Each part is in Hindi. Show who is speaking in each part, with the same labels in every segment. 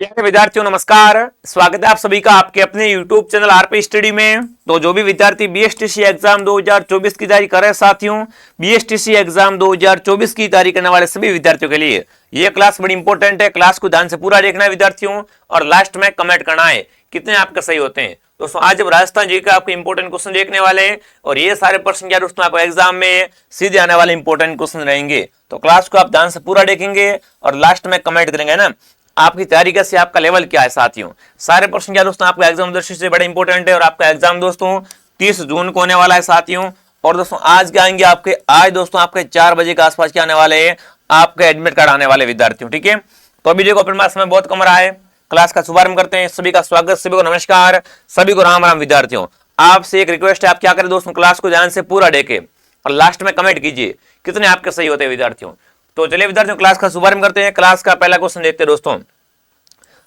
Speaker 1: प्यारे विद्यार्थियों नमस्कार। स्वागत है आप सभी का आपके अपने YouTube चैनल आरपी स्टडी में। तो जो भी विद्यार्थी बीएसटीसी एग्जाम 2024 की तैयारी कर रहे हैं साथियों, बीएसटीसी एग्जाम 2024 की तैयारी करने वाले सभी विद्यार्थियों के लिए ये क्लास बड़ी इंपॉर्टेंट है। क्लास को ध्यान से पूरा देखना है विद्यार्थियों, और लास्ट में कमेंट करना है कितने आपके सही होते हैं। दोस्तों आज जब राजस्थान जी का आपको इंपॉर्टेंट क्वेश्चन देखने वाले हैं, और ये सारे प्रश्न क्या दोस्तों आपको एग्जाम में सीधे आने वाले इंपॉर्टेंट क्वेश्चन रहेंगे। तो क्लास को आप ध्यान से पूरा देखेंगे और लास्ट में कमेंट करेंगे ना आपकी तैयारी कैसे, आपका लेवल क्या है साथियों। सारे प्रश्न क्या दोस्तों आपका एग्जाम दृष्टि से बड़े इंपॉर्टेंट है, और आपका एग्जाम दोस्तों 30 जून को होने वाला है साथियों। और दोस्तों आज क्या आएंगे आपके, आज दोस्तों आपके 4 बजे के आसपास क्या आने वाले हैं, आपके एडमिट कार्ड आने वाले विद्यार्थियों। ठीक है, तो अभी देखो अपने पास समय बहुत कम रहा है, क्लास का शुभारंभ करते हैं। सभी का स्वागत, सभी को नमस्कार, सभी को राम राम विद्यार्थियों। आपसे एक रिक्वेस्ट है, आप क्या करें दोस्तों, क्लास को ध्यान से पूरा देखें और लास्ट में कमेंट कीजिए कितने आपके सही होते हैं विद्यार्थियों। तो चलिए विद्यार्थियों क्लास का शुभारंभ करते हैं। क्लास का पहला क्वेश्चन देखते हैं दोस्तों।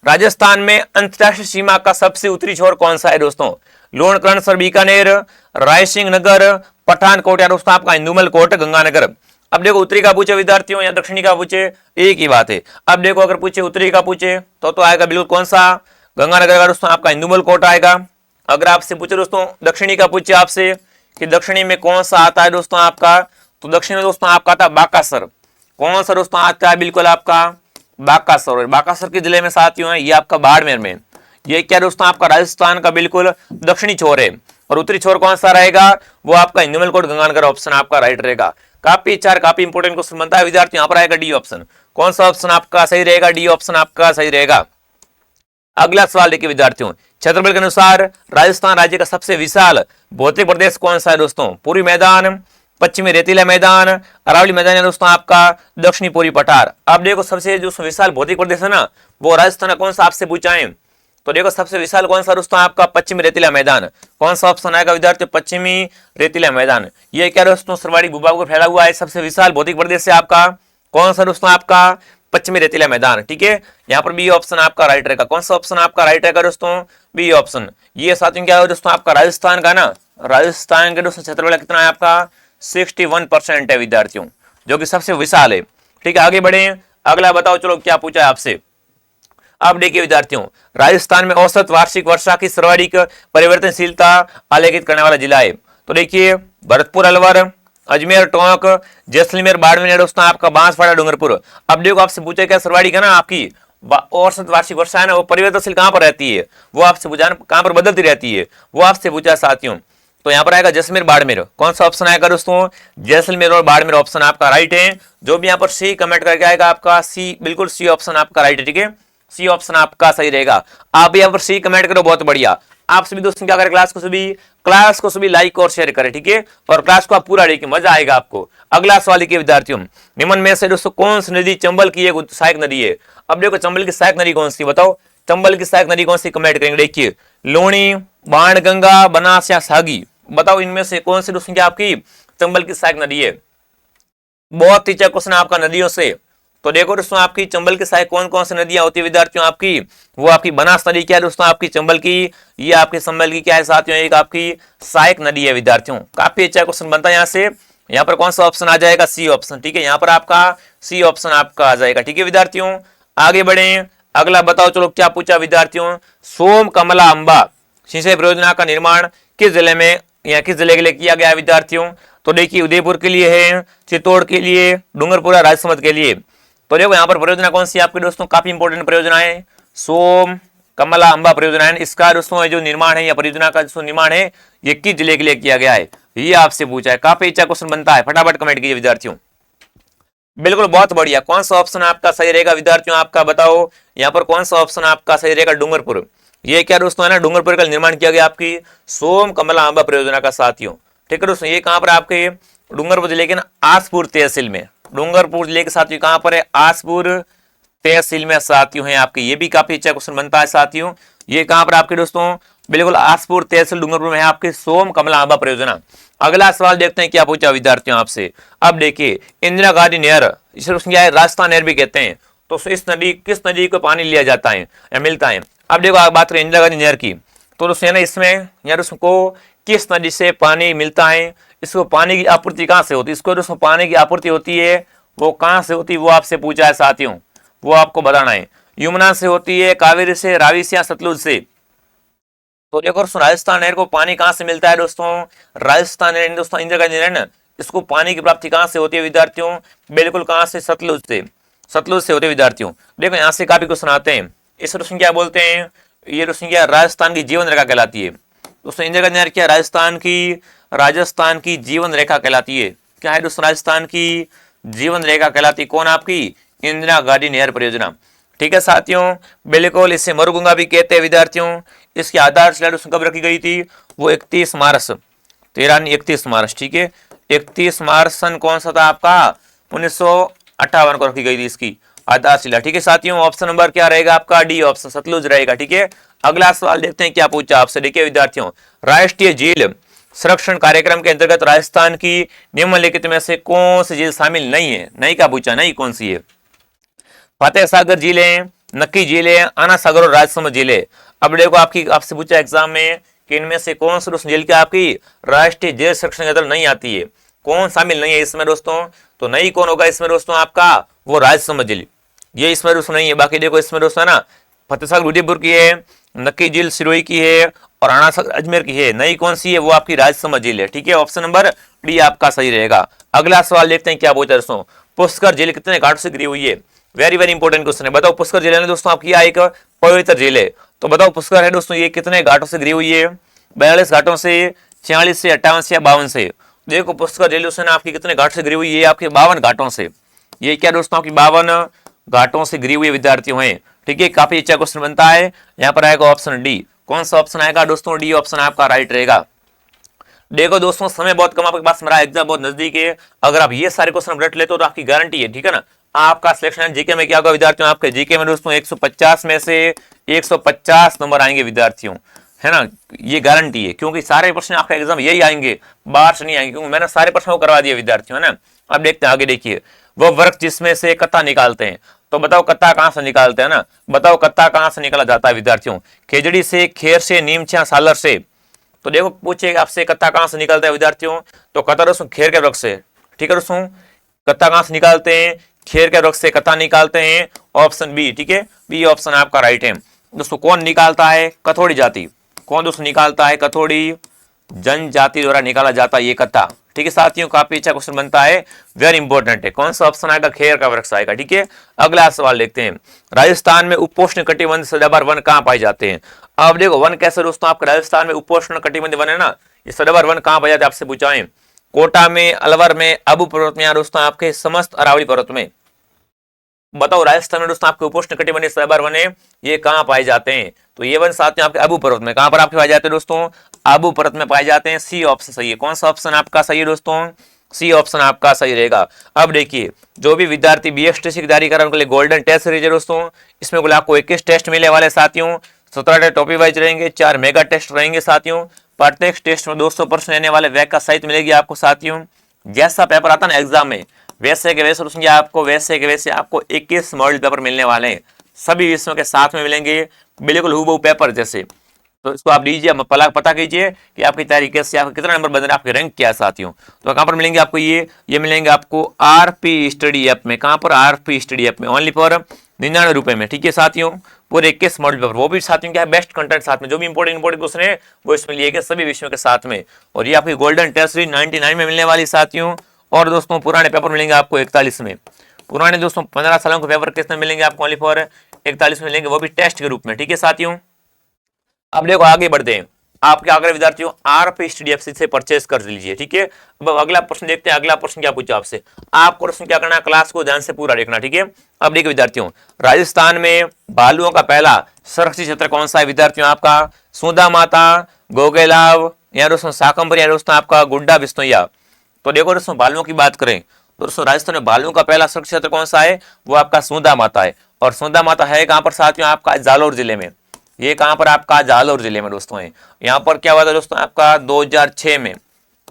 Speaker 1: राजस्थान में अंतरराष्ट्रीय सीमा का सबसे उत्तरी छोर कौन सा है दोस्तों? लोणकरण सर बीकानेर, रायसिंह नगर, पठानकोट या दोस्तों आपका इंदुमल कोट गंगानगर। अब देखो उत्तरी का पूछे विद्यार्थियों या दक्षिणी का पूछे, एक ही बात है। अब देखो अगर पूछे उत्तरी का पूछे तो आएगा बिल्कुल कौन सा, गंगानगर का दोस्तों आपका इंदुमल कोट आएगा। अगर आपसे पूछे दोस्तों दक्षिणी का पूछे आपसे कि दक्षिणी में कौन सा आता है दोस्तों आपका, तो दक्षिण में दोस्तों आपका आता है बाकासर। कौन सा दोस्तों आता है, बिल्कुल आपका बाकासर। बाकासर के जिले में साथियों है ये आपका बाड़मेर में। ये क्या दोस्तों आपका राजस्थान का बिल्कुल दक्षिणी छोर है। और उत्तरी छोर कौन सा रहेगा, वो आपका इंदुमल कोट गंगानगर ऑप्शन आपका राइट रहेगा। काफी इंपोर्टेंट क्वेश्चन बनता है विद्यार्थी, यहाँ पर आएगा डी ऑप्शन। कौन सा ऑप्शन आपका सही रहेगा, डी ऑप्शन आपका सही रहेगा। अगला सवाल देखिए विद्यार्थियों, क्षेत्रफल के अनुसार राजस्थान राज्य का सबसे विशाल भौतिक प्रदेश कौन सा है दोस्तों? पूर्वी मैदान, पश्चिमी रेतीला मैदान, अरावली मैदान है दोस्तों आपका दक्षिणी पूर्वी पठार। अब देखो सबसे जो विशाल भौतिक प्रदेश है ना, वो राजस्थान कौन सा आपसे पूछा है, तो देखो सबसे विशाल कौन सा दोस्तों आपका पश्चिमी रेतीला मैदान। कौन सा ऑप्शन आएगा विद्यार्थियों, पश्चिमी रेतीला मैदान। ये क्या दोस्तों सर्वाधिक भूभाग पर फैला हुआ है, सबसे विशाल भौतिक प्रदेश से आपका कौन सा दोस्तों आपका पश्चिमी रेतीला मैदान। ठीक है, यहाँ पर बी ऑप्शन आपका राइट रहेगा। कौन सा ऑप्शन आपका राइट रहेगा दोस्तों, बी ऑप्शन। ये साथियों क्या है दोस्तों आपका राजस्थान का ना, राजस्थान के दोस्तों क्षेत्रफल कितना है आपका 61% है विद्यार्थियों, जो कि सबसे विशाल है। ठीक है, आगे बढ़े, अगला बताओ चलो क्या पूछा है आपसे। अब देखिए विद्यार्थियों, राजस्थान में औसत वार्षिक वर्षा की सर्वाधिक परिवर्तनशीलता आलेखित करने वाला जिला है। तो देखिए भरतपुर, अलवर, अजमेर, टोंक, जैसलमेर, बाड़मेर दोस्तों आपका बांसवाड़ा, डूंगरपुर। अब देखो आपसे पूछा क्या सर्वाधिक है ना आपकी औसत वार्षिक वर्षा है ना, वो परिवर्तनशील कहां पर रहती है, वो आपसे पूछा कहां पर बदलती रहती है, वो आपसे पूछा साथियों। तो यहाँ पर आएगा जैसलमेर, बाड़मेर। कौन सा ऑप्शन आएगा दोस्तों, जैसलमेर और बाड़मेर ऑप्शन आपका राइट है। जो भी यहाँ पर सी कमेंट करके आएगा आपका सी, बिल्कुल सी ऑप्शन आपका राइट है। ठीक है, सी ऑप्शन आपका सही रहेगा। आप यहाँ पर सी कमेंट करो, बहुत बढ़िया। आप सभी दोस्तों क्या करें, क्लास को सभी लाइक और शेयर करें। ठीक है, और क्लास को आप पूरा देखिए, मजा आएगा आपको। अगला सवाल देखिए विद्यार्थियों, निम्न में से दोस्तों कौन सी नदी चंबल की एक सहायक नदी है? अब देखो चंबल की सहायक नदी कौन सी, बताओ चंबल की सहायक नदी कौन सी, कमेंट करेंगे। देखिए लूणी, बाणगंगा, बनास या सागी, बताओ इनमें से कौन सी दोस्तों क्या आपकी चंबल की सहायक नदी है। बहुत ही अच्छा क्वेश्चन आपका नदियों से। तो देखो दोस्तों आपकी चंबल की सहायक कौन कौन सी नदियां होती है विद्यार्थियों आपकी, वो आपकी बनास नदी क्या है दोस्तों आपकी चंबल की, ये आपके चंबल की क्या है साथियों, एक आपकी सहायक नदी है विद्यार्थियों। काफी अच्छा क्वेश्चन बनता है यहाँ से। यहाँ पर कौन सा ऑप्शन आ जाएगा, सी ऑप्शन। ठीक है, यहाँ पर आपका सी ऑप्शन आपका आ जाएगा। ठीक है विद्यार्थियों, आगे बढ़े, अगला बताओ चलो क्या पूछा विद्यार्थियों। सोम कमला अंबा सिंचाई परियोजना का निर्माण किस जिले में या किस जिले के लिए किया गया है विद्यार्थियों? तो देखिए उदयपुर के लिए है, चित्तौड़ के लिए, डूंगरपुर, राजसमंद के लिए। तो देखो यहाँ पर परियोजना कौन सी आपकी दोस्तों, काफी इंपोर्टेंट परियोजना है, सोम कमला अंबा परियोजना है। इसका दोस्तों जो निर्माण है या परियोजना का जो निर्माण है ये किस जिले के लिए किया गया है, ये आपसे पूछा है। काफी अच्छा क्वेश्चन बनता है, फटाफट कमेंट कीजिए विद्यार्थियों। बिल्कुल बहुत बढ़िया। कौन सा ऑप्शन आपका सही रहेगा विद्यार्थियों, आपका बताओ यहाँ पर कौन सा ऑप्शन आपका सही रहेगा, डूंगरपुर। ये क्या दोस्तों है ना, डूंगरपुर का निर्माण किया गया आपकी सोम कमला अंबा परियोजना का साथियों। ठीक है दोस्तों, ये कहां पर आपके डूंगरपुर जिले के ना आसपुर तहसील में, डूंगरपुर जिले के साथियों कहां पर है, आसपुर तहसील में साथियों है आपके। ये भी काफी अच्छा क्वेश्चन बनता है साथियों। ये कहां पर आपके दोस्तों, बिल्कुल आसपुर तहसील डूंगरपुर में है आपके सोम कमला अंबा परियोजना। अगला सवाल देखते हैं क्या पूछा विद्यार्थियों आपसे। अब देखिए इंदिरा गांधी नहर, इसे क्या है राजस्थान नहर भी कहते हैं। तो इस नदी, किस नदी को पानी लिया जाता है या मिलता है? अब देखो आप बात करें इंदिरा गांधी नहर की, तो दोस्तों ना इसमें यार उसको किस नदी से पानी मिलता है, इसको पानी की आपूर्ति कहाँ से होती है, इसको दोस्तों पानी की आपूर्ति होती है वो कहाँ से होती है, वो आपसे पूछा है साथियों, वो आपको बताना है। यमुना से होती है, कावेरी से, रावी से या सतलुज से? तो देखो दोस्तों, राजस्थान नहर को पानी कहां से मिलता है दोस्तों? राजस्थान नहर दोस्तों इंदिरा गांधी नहर ना, इसको पानी की प्राप्ति कहां से होती है विद्यार्थियों? बिल्कुल कहां से? सतलुज से। सतलुज से होते हैं विद्यार्थियों। देखो यहाँ से काफी क्वेश्चन आते हैं। इस रोशन क्या बोलते हैं? ये रोशन क्या राजस्थान की जीवन रेखा कहलाती है दोस्तों। इंदिरा गांधी नहर क्या राजस्थान की जीवन रेखा कहलाती है। क्या है दोस्तों? राजस्थान की जीवन रेखा कहलाती है। कौन? आपकी इंदिरा गांधी नहर परियोजना। ठीक है साथियों, बिल्कुल इसे मरुगंगा भी कहते हैं विद्यार्थियों। इसकी आधारशिला कब रखी गई थी? वो 31 मार्च 31 मार्च, ठीक है, 31 मार्च सन कौन सा था आपका? 1958 को रखी गई थी इसकी आधारशिला। ठीक है साथियों, ऑप्शन नंबर क्या रहेगा आपका? डी ऑप्शन, सतलुज रहेगा। ठीक है, अगला सवाल देखते हैं क्या पूछा आपसे। देखिए विद्यार्थियों, राष्ट्रीय झील संरक्षण कार्यक्रम के अंतर्गत राजस्थान की निम्नलिखित में से कौन सी झील शामिल नहीं है? नहीं का पूछा, नहीं कौन सी है? फतेह सागर झील है, नक्की झील है, आना सागर और राजसमंद झील है। अब देखो आपसे पूछा एग्जाम में कि इनमें से कौन सी झील की आपकी राष्ट्रीय झील संरक्षण के अंतर्गत नहीं आती है? कौन शामिल नहीं है इसमें दोस्तों? तो नहीं कौन होगा इसमें दोस्तों? आपका वो राजसमंद झील, ये इसमें दोस्तों नहीं है। बाकी देखो इसमें दोस्तों है ना, फतेह सागर उदयपुर की है, नक्की झील सिरोही की है और आना सागर अजमेर की है। नई कौन सी है? वो आपकी राजसमंद झील है। ठीक है, ऑप्शन नंबर डी आपका सही रहेगा। अगला सवाल देखते हैं क्या पूछा दोस्तों। पुष्कर झील कितने घाटों से घिरी हुई है? वेरी वेरी इंपॉर्टेंट क्वेश्चन है। बताओ, पुष्कर झील है दोस्तों आपकी एक पवित्र झील है, तो बताओ पुष्कर है दोस्तों ये कितने घाटों से घिरी हुई है? 42 घाटों से, 46 से, 58 से या 52 से? देखो पुष्कर झील दोस्तों आपकी कितने घाटों से घिरी हुई है? आपके 52 घाटों से। ये क्या दोस्तों आपकी 52 घाटों से घिरी हुई विद्यार्थियों है। ठीक है, काफी अच्छा क्वेश्चन बनता है। यहाँ पर आएगा ऑप्शन डी। कौन सा ऑप्शन आएगा दोस्तों? डी ऑप्शन आपका राइट रहेगा। देखो दोस्तों, समय बहुत कम आपके पास, मेरा एग्जाम बहुत नजदीक है। अगर आप ये सारे क्वेश्चन रट लेते हो तो आपकी गारंटी है, ठीक है ना, आपका सिलेक्शन जीके में क्या होगा विद्यार्थियों? आपके जीके में दोस्तों 150 में से 150 नंबर आएंगे विद्यार्थियों, है ना, ये गारंटी है। क्योंकि सारे प्रश्न आपका एग्जाम यही आएंगे, बाहर से नहीं आएंगे, क्योंकि मैंने सारे प्रश्न को करवा दिए विद्यार्थियों, है ना। अब देखते हैं आगे, देखिए, वो वर्ग जिसमें से कत्ता निकालते हैं। तो बताओ कत्ता कहां से निकालते हैं ना? बताओ कत्ता कहां से निकाला जाता है विद्यार्थियों? खेजड़ी से, खेर से, नीम से, सालर से? तो देखो पूछे आपसे कत्ता कहां से निकलता है विद्यार्थियों? तो कत्ता दोस्तों खेर के वृक्ष से। ठीक है दोस्तों, कत्ता कहां से निकालते हैं? खेर के वृक्ष से कत्ता निकालते हैं। ऑप्शन बी, ठीक है, बी ऑप्शन आपका राइट है दोस्तों। कौन निकालता है? कथोड़ी जाति। कौन दोस्तों निकालता है? कथोड़ी जनजाति द्वारा निकाला जाता है ये कत्ता। ठीक है साथियों, काफी अच्छा क्वेश्चन बनता है, वेरी इंपॉर्टेंट है। कौन सा ऑप्शन आएगा? खेर का वृक्ष आएगा। ठीक है, अगला सवाल देखते हैं। राजस्थान में उपोष्ण कटिबंध सदाबहार वन कहां पाए जाते हैं? अब देखो वन कैसे दोस्तों, आपके राजस्थान में उपोष्ण कटिबंध वन है ना, ये सदाबहार वन कहां पाए जाते हैं आपसे पूछाएं? कोटा में, अलवर में, अबू पर्वत में या दोस्तों आपके समस्त अरावली पर्वत में? बताओ राजस्थान में दोस्तों आपके उपोष्ण कटिबंधीय सदाबहार वन है, ये कहां पाए जाते हैं? तो ये वन साथियों आपके अबू पर्वत में। कहां पर आपके पाए जाते हैं दोस्तों? अबू पर्वत में पाए जाते हैं। सी ऑप्शन सही है। कौन सा ऑप्शन आपका सही है दोस्तों? सी ऑप्शन आपका सही रहेगा। अब देखिए, जो भी विद्यार्थी बीएसटीसी की तैयारी कर रहे हैं उनके लिए गोल्डन टेस्ट सीरीज है दोस्तों। इसमें कुल आपको 21 टेस्ट मिलने वाले साथियों। 17 टेस्ट टॉपिक वाइज रहेंगे, 4 मेगा टेस्ट रहेंगे साथियों। प्रत्येक टेस्ट में 200 प्रश्न लेने वाले वैक का साहित्य मिलेगी आपको साथियों। जैसा पेपर आता है ना एग्जाम में, वैसे के वैसे आपको 21 मॉडल पेपर मिलने वाले हैं। सभी विषयों के साथ में मिलेंगे, बिल्कुल हूबहू पेपर जैसे। तो इसको आप लीजिए, पता कीजिए कि आपकी तैयारी कैसे, आपका कितना नंबर बन रहा है, आपके रैंक क्या है साथियों। तो कहां पर मिलेंगे आपको? ये मिलेंगे आपको आरपी स्टडी ऐप में। कहां पर? आरपी स्टडी ऐप में, ओनली फॉर 99 रुपए में। ठीक है साथियों, पूरे 21 मॉडल पेपर, वो भी साथियों क्या है, बेस्ट कंटेंट साथ में, जो भी इंपॉर्टेंट क्वेश्चन है वो इसमें लिए गए सभी विषयों के साथ में। और ये आपकी गोल्डन टेस्ट सीरीज 99 में मिलने वाली साथियों। और दोस्तों पुराने पेपर मिलेंगे आपको 41 में। पुराने दोस्तों 15 सालों के पेपर कितने मिलेंगे आपको? ओनली फॉर 41 में मिलेंगे, वो भी टेस्ट के रूप में। ठीक है साथियों, अब देखो आगे बढ़ते हैं। आपके आगे विद्यार्थियों आरपी स्टडी ऐप से परचेस कर लीजिए। ठीक है, अब अगला प्रश्न देखते हैं। अगला प्रश्न क्या पूछा आपसे? आपको प्रश्न क्या करना है, क्लास को ध्यान से पूरा देखना। ठीक है, अब देखिए विद्यार्थियों, राजस्थान में भालुओं का पहला संरक्षित क्षेत्र कौन सा है विद्यार्थियों? आपका सुधा माता, गोगेलाव या दोस्तों साकंबर या दोस्तों आपका गुड्डा बिश्नोइया? तो देखो दोस्तों, भालुओं की बात करें तो दोस्तों राजस्थान में भालुओं का पहला सुरक्षित क्षेत्र कौन सा है? वो आपका सुधा माता है। और सुधा माता है कहां पर साथियों? आपका जालोर जिले में। ये कहां पर? आपका जालोर जिले में दोस्तों है। यहाँ पर क्या हुआ था दोस्तों आपका 2006 में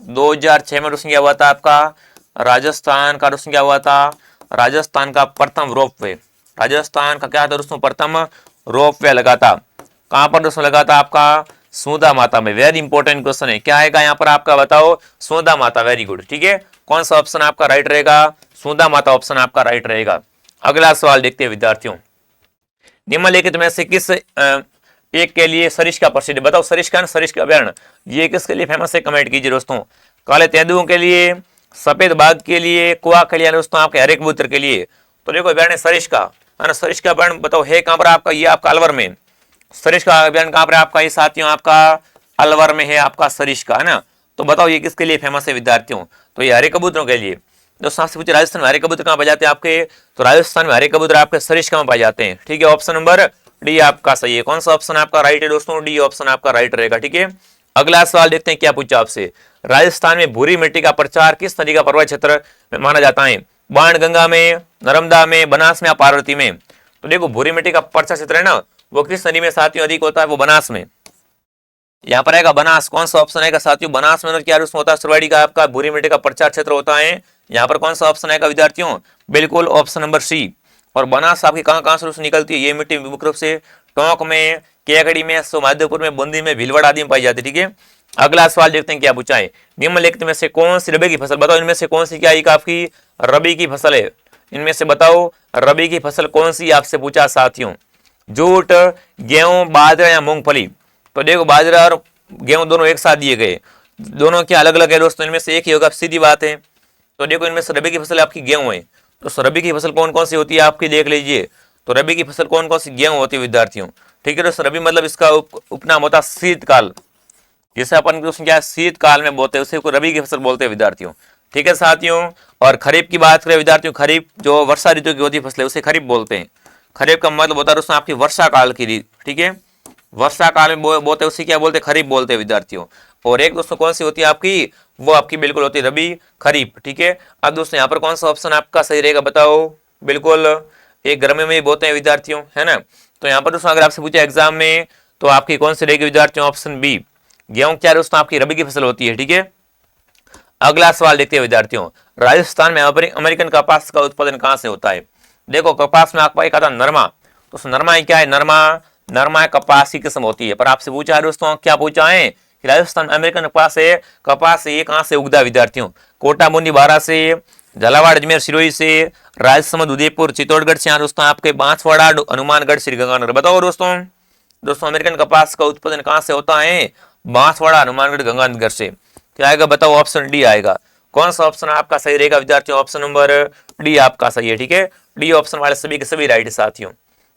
Speaker 1: दोस्तों क्या हुआ था आपका? राजस्थान का दोस्तों क्या हुआ था? राजस्थान का प्रथम रोपवे, राजस्थान का क्या था दोस्तों? प्रथम रोपवे लगा था। कहां पर दोस्तों लगा था? आपका सुधा माता में। वेरी इंपॉर्टेंट क्वेश्चन है, क्या आएगा यहाँ पर आपका? बताओ, सुधा माता। Very good. ठीक है, कौन सा ऑप्शन आपका राइट रहेगा? सुधा माता ऑप्शन आपका राइट रहेगा। अगला सवाल देखते हैं विद्यार्थियों। निम्नलिखित में से किस एक के लिए सरिस्का प्रसिद्ध है? बताओ सरिस्का ना सरिस्का अभ्यारण्य ये किसके लिए फेमस है? कमेंट कीजिए दोस्तों। काले तेंदुओं के लिए, सफेद बाघ के लिए, कुआ के लिए, दोस्तों आपके हरे कबूतर के लिए। तो देखो अभ्यारण्य सरिस्का है ना, सरिस्का अभ्यारण्य बताओ है कहां पर आपका? ये आपका अलवर में। सरिस्का अभ्यारण्य कहां पर आपका? ये साथियों आपका अलवर में है आपका सरिस्का, है ना। तो बताओ ये किसके लिए फेमस है विद्यार्थियों? तो ये हरे कबूतरों के लिए। दोस्तों आपसे पूछे राजस्थान में हरे कबूतर कहां पाए जाते हैं आपके? तो राजस्थान में हरे कबूतर आपके सरिस्का में पाए जाते हैं। ठीक है, ऑप्शन नंबर डी आपका सही है। कौन सा ऑप्शन आपका राइट है दोस्तों? डी ऑप्शन आपका राइट रहेगा। ठीक है, अगला सवाल देखते हैं क्या पूछा आपसे। राजस्थान में भूरी मिट्टी का प्रचार किस नदी का पर्वत क्षेत्र में माना जाता है? बाणगंगा में, नर्मदा में, बनास में या पार्वती में? तो देखो भूरी मिट्टी का प्रचार क्षेत्र है ना, वो किस नदी में साथियों अधिक होता है? वो बनास में। यहाँ पर आएगा बनास। कौन सा ऑप्शन आएगा साथियों? बनास में क्या उसमें होता है? सुरवाड़ी का आपका भूरी मिट्टी का प्रचार क्षेत्र होता है। यहाँ पर कौन सा ऑप्शन आएगा विद्यार्थियों? बिल्कुल ऑप्शन नंबर सी। और बनास आपकी कहाँ से निकलती है? ये मिट्टी मुख्य रूप से टोंक में, केकड़ी में, सोमाधोपुर में, बूंदी में, भीलवाड़ा आदि में पाई जाती है। ठीक है, अगला सवाल देखते हैं क्या पूछा है। निम्नलिखित में से कौन सी रबी की फसल? बताओ इनमें से कौन सी क्या आपकी रबी की फसल है? इनमें से बताओ रबी की फसल कौन सी आपसे पूछा साथियों? जूट, गेहूं, बाजरा या मूंगफली? तो देखो बाजरा और गेहूं दोनों एक साथ दिए गए, दोनों क्या अलग अलग है दोस्तों? इनमें से एक ही होगा, सीधी बात है। तो देखो इनमें से रबी की फसल आपकी गेहूं है। तो रबी की फसल कौन कौन सी होती है आपकी? देख लीजिए। तो रबी की फसल कौन कौन सी? गेहूं होती है विद्यार्थियों। ठीक है, तो रबी मतलब इसका उपनाम होता है शीतकाल, जिसे अपन क्या शीतकाल में बोलते हैं उसे रबी की फसल बोलते हैं विद्यार्थियों। ठीक है साथियों, और खरीफ की बात करें विद्यार्थियों, खरीफ जो वर्षा ऋतु की होती है फसलें उसे खरीफ बोलते हैं। खरीफ का मतलब होता है दोस्तों आपकी वर्षा काल की। ठीक है, वर्षा काल में बोलते हैं उसे क्या बोलते हैं? खरीफ बोलते हैं विद्यार्थियों। और एक दोस्तों कौन सी होती है आपकी? वो आपकी बिल्कुल होती है रबी खरीफ। ठीक है, अब दोस्तों यहाँ पर कौन सा ऑप्शन आपका सही रहेगा बताओ? बिल्कुल एक गर्मी में बोलते हैं विद्यार्थियों, है ना। तो यहाँ पर दोस्तों अगर आपसे पूछे एग्जाम में तो आपकी कौन सी रहेगी विद्यार्थियों? ऑप्शन बी, गेहूं क्या दोस्तों आपकी रबी की फसल होती है। ठीक है, अगला सवाल देखते हैं विद्यार्थियों। राजस्थान में अमेरिकन कपास का उत्पादन कहां से होता है? देखो कपास में आपका एक आता नरमा। तो नरमा क्या है? नरमा कपास की किस्म होती है। पर आपसे पूछा है दोस्तों, क्या पूछा है कि राजस्थान अमेरिकन कपास ये कहां से उगता विद्यार्थियों? कोटा, बूंदी, बारा से, झालावाड़, अजमेर, सिरोही से, राजसमंद, उदयपुर, चित्तौड़गढ़ से, दोस्तों आपके बांसवाड़ा, हनुमानगढ़, श्रीगंगानगर। बताओ दोस्तों अमेरिकन कपास का उत्पादन कहां से होता है? बांसवाड़ा, हनुमानगढ़, गंगानगर से। क्या आएगा बताओ? ऑप्शन डी आएगा। कौन सा ऑप्शन आपका सही रहेगा विद्यार्थियों? ऑप्शन नंबर डी आपका सही है। ठीक है, डी ऑप्शन वाले सभी के सभी राइट साथियों।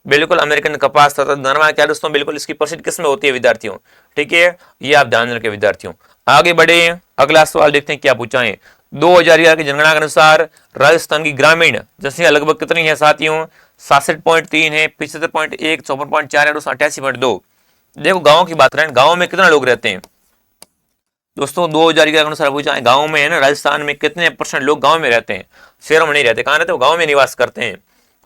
Speaker 1: बिल्कुल अमेरिकन कपास तथा नरमा क्या दोस्तों बिल्कुल इसकी प्रसिद्ध किस्म होती है विद्यार्थियों। ठीक है, ये आप ध्यान रखें विद्यार्थियों। आगे बढ़े, अगला सवाल देखते हैं क्या पूछा है। 2011 की जनगणना के अनुसार राजस्थान की ग्रामीण जनसंख्या लगभग कितनी है साथियों? 67.3 है, 75.1, 54.4 है, 88.2। देखो गाँव की बात करें, गाँव में कितना लोग रहते हैं दोस्तों? 2011 के अनुसार पूछा है गाँव में, है ना, राजस्थान में कितने % लोग गाँव में रहते हैं? शहरों में नहीं रहते। कहाँ रहते हैं? गाँव में निवास करते हैं।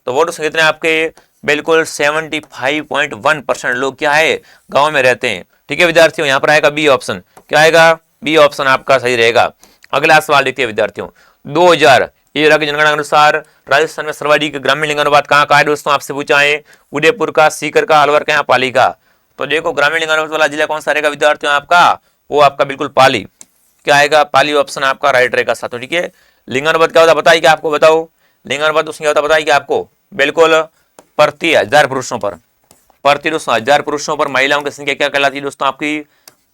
Speaker 1: तो वो कितने आपके? बिल्कुल 75.1% लोग क्या है? गाँव में रहते हैं। ठीक है विद्यार्थियों, यहाँ पर आएगा बी ऑप्शन। क्या आएगा? बी ऑप्शन आपका सही रहेगा। अगला सवाल देखिए विद्यार्थियों। 2013 की जनगणना के अनुसार राजस्थान में सर्वाधिक ग्रामीण लिंगानुपात कहाँ का है दोस्तों? आपसे पूछा है उदयपुर का, सीकर का, अलवर का, पाली का। तो देखो ग्रामीण लिंगानुपात वाला जिला कौन सा रहेगा विद्यार्थियों आपका? वो आपका बिल्कुल पाली। क्या आएगा? पाली ऑप्शन आपका राइट रहेगा साथियों। ठीक है, लिंगानुपात क्या होता है बताइए आपको? बताओ लिंगानुपात उसमें क्या होता है बताइए आपको? बिल्कुल प्रति 1000 पुरुषों पर, प्रति दोस्तों 1000 पुरुषों पर महिलाओं की संख्या क्या कहलाती है दोस्तों आपकी?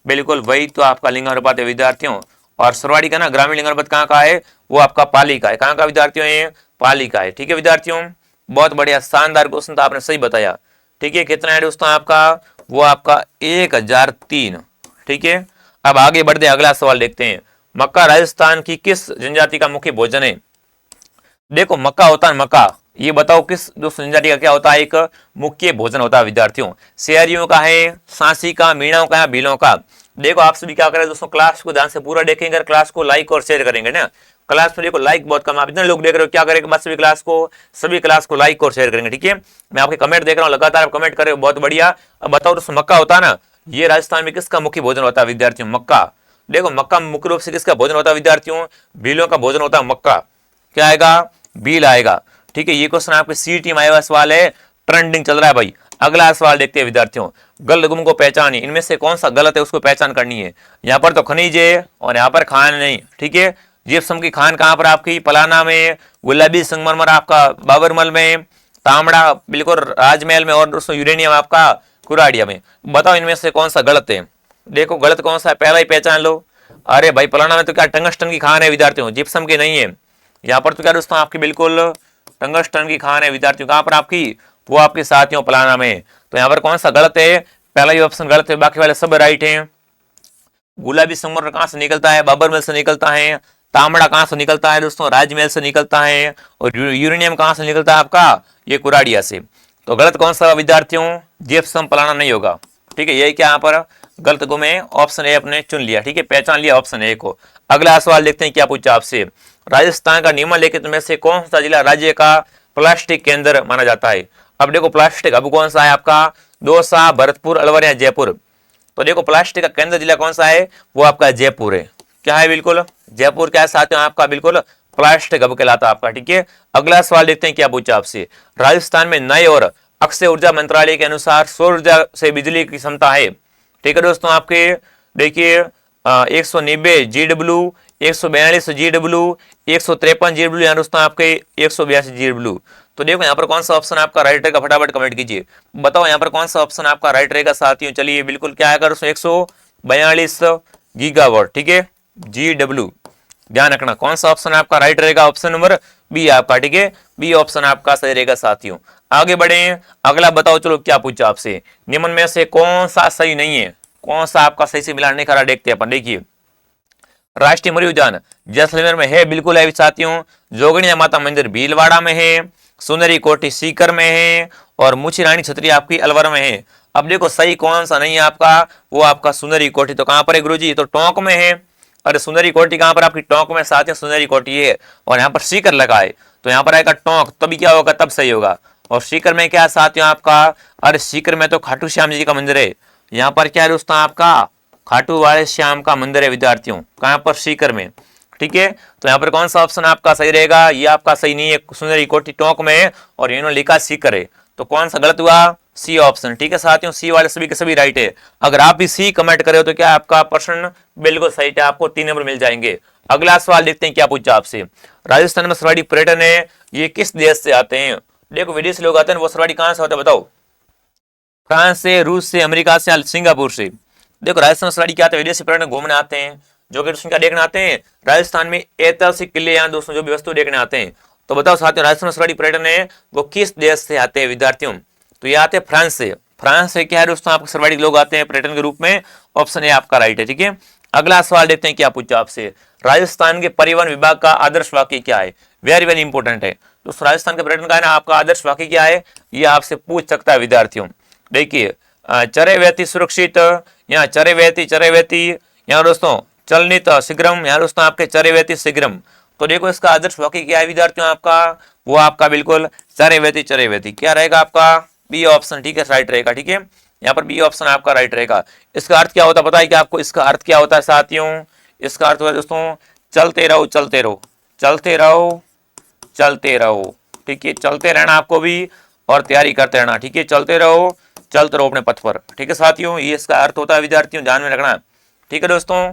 Speaker 1: बिल्कुल वही तो आपका लिंगानुपात है विद्यार्थियों। और सर्वाधिक है ना ग्रामीण लिंगानुपात कहाँ का है? वो आपका पाली का है। कहाँ का विद्यार्थियों? ये पाली का है। ठीक है विद्यार्थियों, बहुत बढ़िया, शानदार क्वेश्चन था, आपने सही बताया। ठीक है, कितना है दोस्तों आपका? वो आपका 1003। ठीक है, अब आगे बढ़ते अगला सवाल देखते हैं। मक्का राजस्थान की किस जनजाति का मुख्य भोजन है? देखो मक्का होता है, मक्का ये बताओ किस दोस्तों जनजाति का क्या होता है? एक मुख्य भोजन होता है विद्यार्थियों। शहरियों का है, सांसी का, मीणाओं का, भीलों का। देखो आप सभी क्या करें दोस्तों, क्लास को ध्यान से पूरा देखेंगे, अगर क्लास को लाइक और शेयर करेंगे ना। क्लास में देखो लाइक बहुत कम, आप इतने लोग देख रहे हो, क्या करेंगे बस सभी क्लास को लाइक और शेयर करेंगे। ठीक है, मैं आपके कमेंट देख रहा हूँ, लगातार आप कमेंट कर रहे हो, बहुत बढ़िया। अब बताओ दोस्तों मक्का होता है ना, ये राजस्थान में किसका मुख्य भोजन होता है विद्यार्थियों? मक्का। देखो मक्का मुख्य रूप से किसका भोजन होता है विद्यार्थियों? भीलों का भोजन होता है मक्का। क्या आएगा? भील आएगा। ठीक है, ये क्वेश्चन आपके सीटी में आया हुआ सवाल है, ट्रेंडिंग चल रहा है भाई। अगला सवाल देखते हैं विद्यार्थियों। गलत गुम को पहचानिए, इनमें से कौन सा गलत है उसको पहचान करनी है। यहाँ पर तो खनिज है और यहाँ पर खान नहीं। ठीक है, जिप्सम की खान कहाँ पर आपकी? पलाना में। गुलाबी संगमरमर आपका बाबरमल में। तांबड़ा बिल्कुल राजमहल में, और दोस्तों यूरेनियम आपका कुराडिया में। बताओ इनमें से कौन सा गलत है? देखो गलत कौन सा है, पहला ही पहचान लो। अरे भाई पलाना में तो क्या टंगस्टन की खान है विद्यार्थियों, जिप्सम की नहीं है। यहाँ पर तो क्या दोस्तों आपकी बिल्कुल टंगस्टन की खान है विद्यार्थियों। कहां पर आपकी? वो आपके साथियों पलाना में। तो यहाँ पर कौन सा गलत है? पहला ही ऑप्शन गलत है, बाकी वाले सब राइट है। गुलाबी संगमरमर कहां से निकलता है? बाबरमहल से निकलता है। तांबड़ा कहां से निकलता है दोस्तों? राजमहल से निकलता है। और यूरेनियम कहां से निकलता है आपका? ये कुराडिया से। तो गलत कौन सा विद्यार्थियों? जिप्सम पलाना नहीं होगा। ठीक है, यही क्या यहाँ पर गलत गुमे, ऑप्शन ए अपने चुन लिया। ठीक है, पहचान लिया ऑप्शन ए को। अगला सवाल देखते हैं क्या पूछा आपसे। राजस्थान का निम्नलिखित में से कौन सा जिला राज्य का प्लास्टिक केंद्र माना जाता है? अब देखो प्लास्टिक अब कौन सा है आपका? दौसा, भरतपुर, अलवर या जयपुर? तो देखो प्लास्टिक का केंद्र जिला कौन सा है? वो आपका जयपुर है। क्या है? बिल्कुल जयपुर। क्या है साथियों आपका? बिल्कुल प्लास्टिक हब कहलाता है आपका। ठीक है, अगला सवाल देखते हैं क्या पूछा आपसे। राजस्थान में नए और अक्षय ऊर्जा मंत्रालय के अनुसार सौर ऊर्जा से बिजली की क्षमता है। ठीक है दोस्तों, आपके देखिए 190 GW, 142 GW, 153 GW, यहाँ दोस्तों आपके 182 GW। तो देखो यहाँ पर कौन सा ऑप्शन आपका राइट रहेगा, फटाफट कमेंट कीजिए। बताओ यहाँ पर कौन सा ऑप्शन आपका राइट रहेगा साथियों। चलिए बिल्कुल क्या है, 142 गीगावाट। ठीक है, GW ध्यान रखना। कौन सा ऑप्शन आपका राइट रहेगा? ऑप्शन नंबर बी आपका। ठीक है, बी ऑप्शन आपका सही रहेगा साथियों। आगे बढ़े, अगला बताओ चलो क्या पूछा आपसे। निम्न में से कौन सा सही नहीं है? कौन सा आपका सही से मिलान नहीं करा, देखते हैं अपन। देखिए राष्ट्रीय मरी उद्यान जैसलमेर में है, बिल्कुल है साथियों। जोगणिया माता मंदिर भीलवाड़ा में है, सुंदरी कोठी सीकर में है, और मुछी रानी छतरी आपकी अलवर में है। अब देखो सही कौन सा नहीं है आपका? वो आपका सुंदरी कोठी। तो कहां पर है गुरुजी? तो टोंक में है। अरे सुंदरी कोठी कहां पर? आपकी टोंक में साथियों सुंदरी कोठी है, और यहाँ पर सीकर लगा है। तो यहाँ पर आएगा टोंक, तभी क्या होगा? तब सही होगा। और सीकर में क्या साथियों आपका? अरे सीकर में तो खाटू श्याम जी का मंदिर है। यहाँ पर क्या है दोस्तों आपका? खाटू वाले श्याम का मंदिर है विद्यार्थियों। कहां पर? सीकर में। ठीक है, तो यहाँ पर कौन सा ऑप्शन आपका सही रहेगा? ये आपका सही नहीं है, सुंदरी कोठी टोंक में है, और इन्होंने लिखा सीकर है। तो कौन सा गलत हुआ? C option. ठीक है साथियों, सी वाले सभी के सभी राइट है। अगर आप भी सी कमेंट करे हो तो क्या आपका प्रश्न बिल्कुल सही है, आपको 3 नंबर मिल जाएंगे। अगला सवाल देखते हैं क्या पूछा आपसे। राजस्थान में सर्वाधिक पर्यटन है, ये किस देश से आते हैं? देखो विदेशी लोग आते हैं, वो सर्वाधिक कहां से होते हैं बताओ? फ्रांस से, रूस से, अमेरिका से, सिंगापुर से। देखो राजस्थान में क्या आते हैं? विदेशी पर्यटन घूमने आते हैं, जो कि क्या देखने आते हैं? राजस्थान में ऐतिहासिक किले, यहाँ दोस्तों जो भी वस्तु देखने आते हैं। तो बताओ साथियों राजस्थान में पर्यटन है वो किस देश से आते हैं विद्यार्थियों? तो ये आते हैं फ्रांस से। फ्रांस से क्या है दोस्तों आपके सर्वाधिक लोग आते हैं पर्यटन के रूप में। ऑप्शन ए आपका राइट है। ठीक है, अगला सवाल देखते हैं क्या पूछा आपसे। राजस्थान के परिवहन विभाग का आदर्श वाक्य क्या है? वेरी वेरी इंपॉर्टेंट है दोस्तों। राजस्थान के पर्यटन का है ना आपका आदर्श वाक्य क्या है, ये आपसे पूछ सकता है विद्यार्थियों। देखिए चरे व्यति सुरक्षित, यहाँ चरे व्यति, यहाँ दोस्तों चलनित शीघ्रम, यहाँ दोस्तों आपके चरे व्यति शीघ्रम। तो देखो इसका आदर्श वाक्य क्या है विद्यार्थियों आपका? वो आपका बिल्कुल चरे व्यति क्या रहेगा आपका? B option. ठीक है, राइट रहेगा। ठीक है, यहाँ पर बी ऑप्शन आपका राइट रहेगा। इसका अर्थ क्या होता है पता है क्या आपको? इसका अर्थ क्या होता है साथियों? इसका अर्थ होता है दोस्तों चलते रहो चलते रहो चलते रहो चलते रहो। ठीक है, चलते रहना आपको भी, और तैयारी करते रहना। ठीक है, चलते रहो अपने पथ पर। ठीक है साथियों, ये इसका अर्थ होता है विद्यार्थियों, ध्यान में रखना। ठीक है दोस्तों,